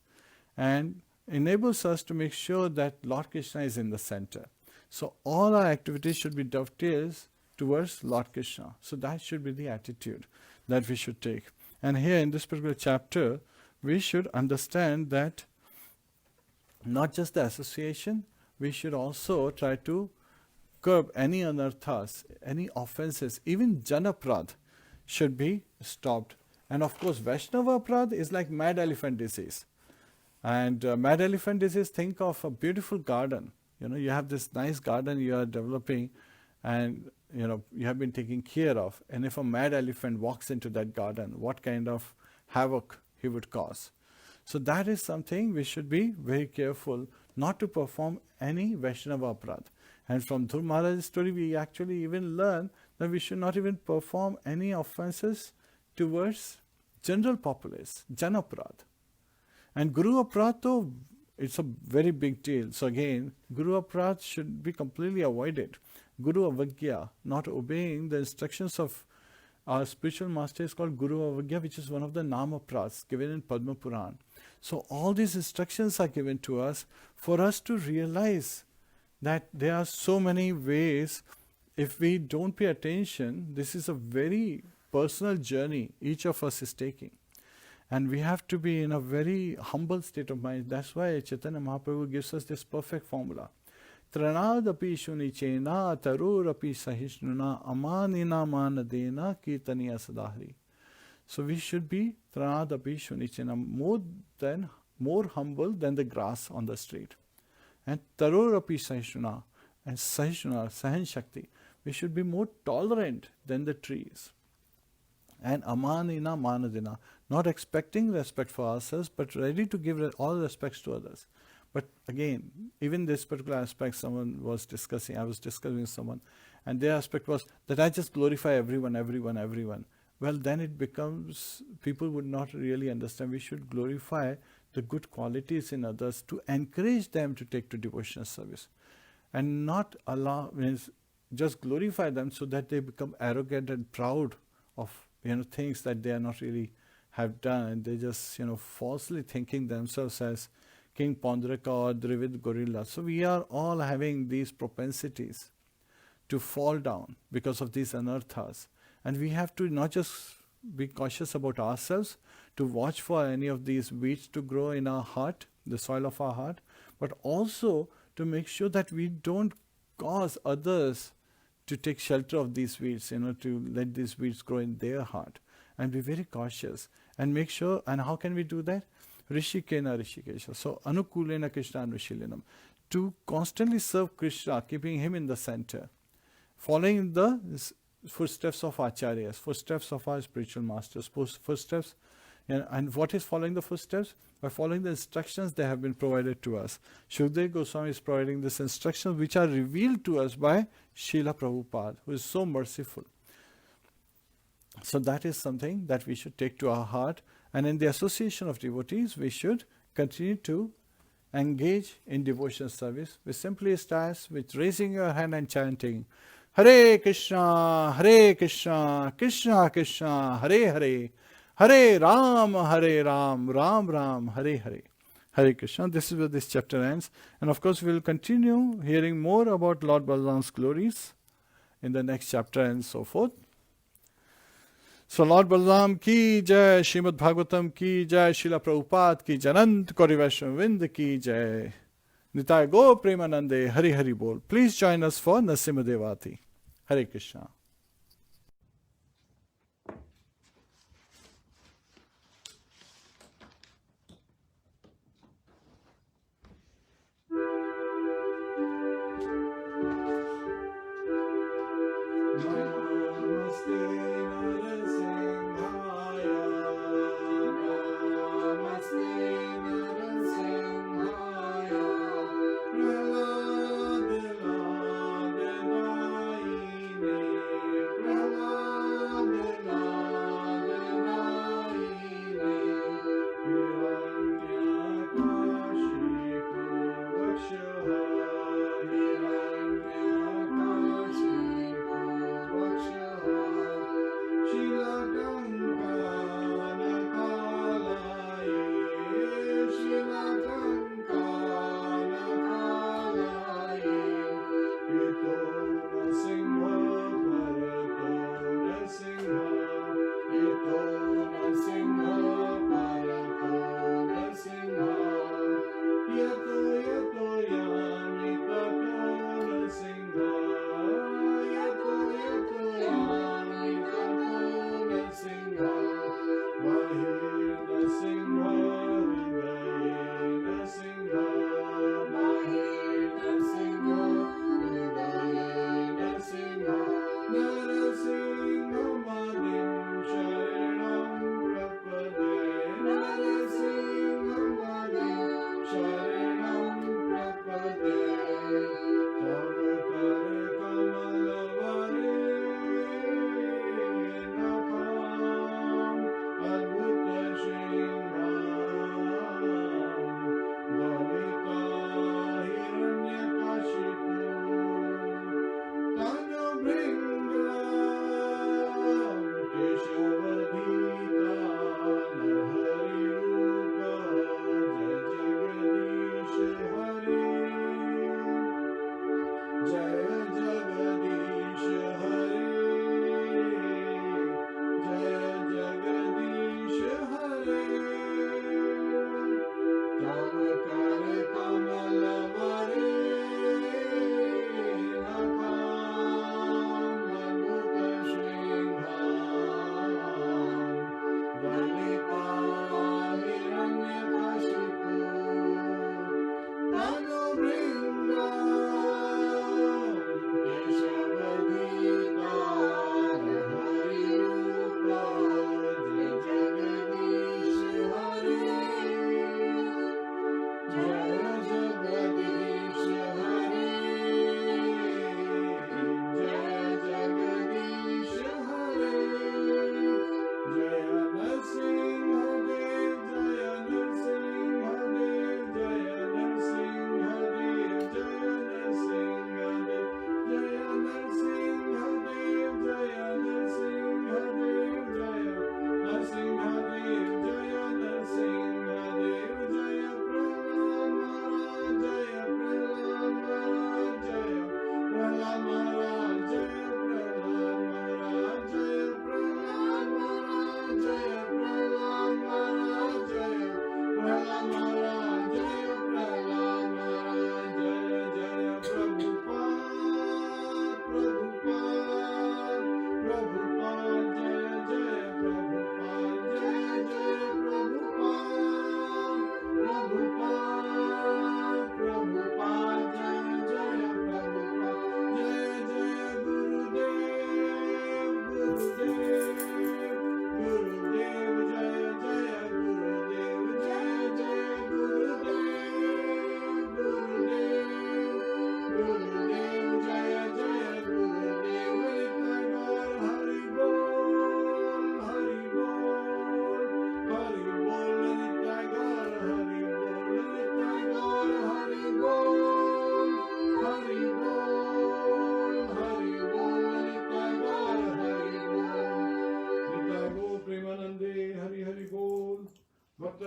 and enables us to make sure that Lord Krishna is in the center. So all our activities should be dovetails towards Lord Krishna. So that should be the attitude that we should take. And here in this particular chapter, we should understand that not just the association, we should also try to curb any anarthas, any offenses, even janaprad should be stopped. And of course, Vaishnava prad is like mad elephant disease. And mad elephant disease, think of a beautiful garden. You have this nice garden you are developing, and you have been taking care of. And if a mad elephant walks into that garden, what kind of havoc he would cause? So that is something we should be very careful not to perform any Vaishnava prad. And from Dhruv Maharaj's story, we actually even learn that we should not even perform any offenses towards general populace, janaprad. And Guru Aprad, though, it's a very big deal. So again, Guru Aprad should be completely avoided. Guru Avagya, not obeying the instructions of our spiritual master, is called Guru Avagya, which is one of the Nama Prads given in Padma Puran. So all these instructions are given to us for us to realize that there are so many ways. If we don't pay attention, this is a very personal journey each of us is taking. And we have to be in a very humble state of mind. That's why Chaitanya Mahaprabhu gives us this perfect formula. Tranadapi shunichena tarurapi sahishnuna amanina manadena kirtaniya sadahri. So we should be tranadapi shunichena, more humble than the grass on the street. And tarurapi sahishnuna, and sahishnuna, sahan shakti, we should be more tolerant than the trees. And amanina manadina, not expecting respect for ourselves, but ready to give all respects to others. But again, even this particular aspect I was discussing with someone, and their aspect was that I just glorify everyone. Well, then it becomes, people would not really understand. We should glorify the good qualities in others to encourage them to take to devotional service, and not just glorify them so that they become arrogant and proud of things that they are not really have done, and they just falsely thinking themselves as King Pondraka or Dvivida gorilla. So we are all having these propensities to fall down because of these anarthas, and we have to not just be cautious about ourselves, to watch for any of these weeds to grow in our heart, the soil of our heart, but also to make sure that we don't cause others to take shelter of these weeds, to let these weeds grow in their heart, and be very cautious and make sure. And how can we do that? Rishikena Rishikesha. So Anukulena Krishna Anushilyanam. To constantly serve Krishna, keeping him in the center, following the footsteps of Acharyas, footsteps of our spiritual masters, footsteps. And what is following the footsteps? By following the instructions that have been provided to us. Shukdev Goswami is providing these instructions which are revealed to us by Srila Prabhupada, who is so merciful. So that is something that we should take to our heart. And in the association of devotees, we should continue to engage in devotional service. We simply start with raising your hand and chanting, Hare Krishna, Krishna Krishna, Hare Hare, Hare Ram, Ram Ram, Hare Hare. Hare Krishna. This is where this chapter ends. And of course, we will continue hearing more about Lord Balaram's glories in the next chapter and so forth. So Lord Balaram ki jai, Srimad Bhagavatam ki jai, Srila Prabhupada ki jai, Anant Kori Vaishnavind ki jai, Nitai Go Premanande, Hari Hari Bol. Please join us for Nasimha Devati. Hare Krishna.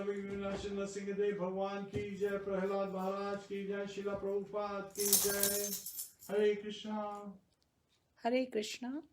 विघ्नविनाशन Narasimhadeva भगवान की जय, प्रहलाद महाराज की जय, शिला प्रभुपाद की जय। हरे Krishna. Hare Krishna.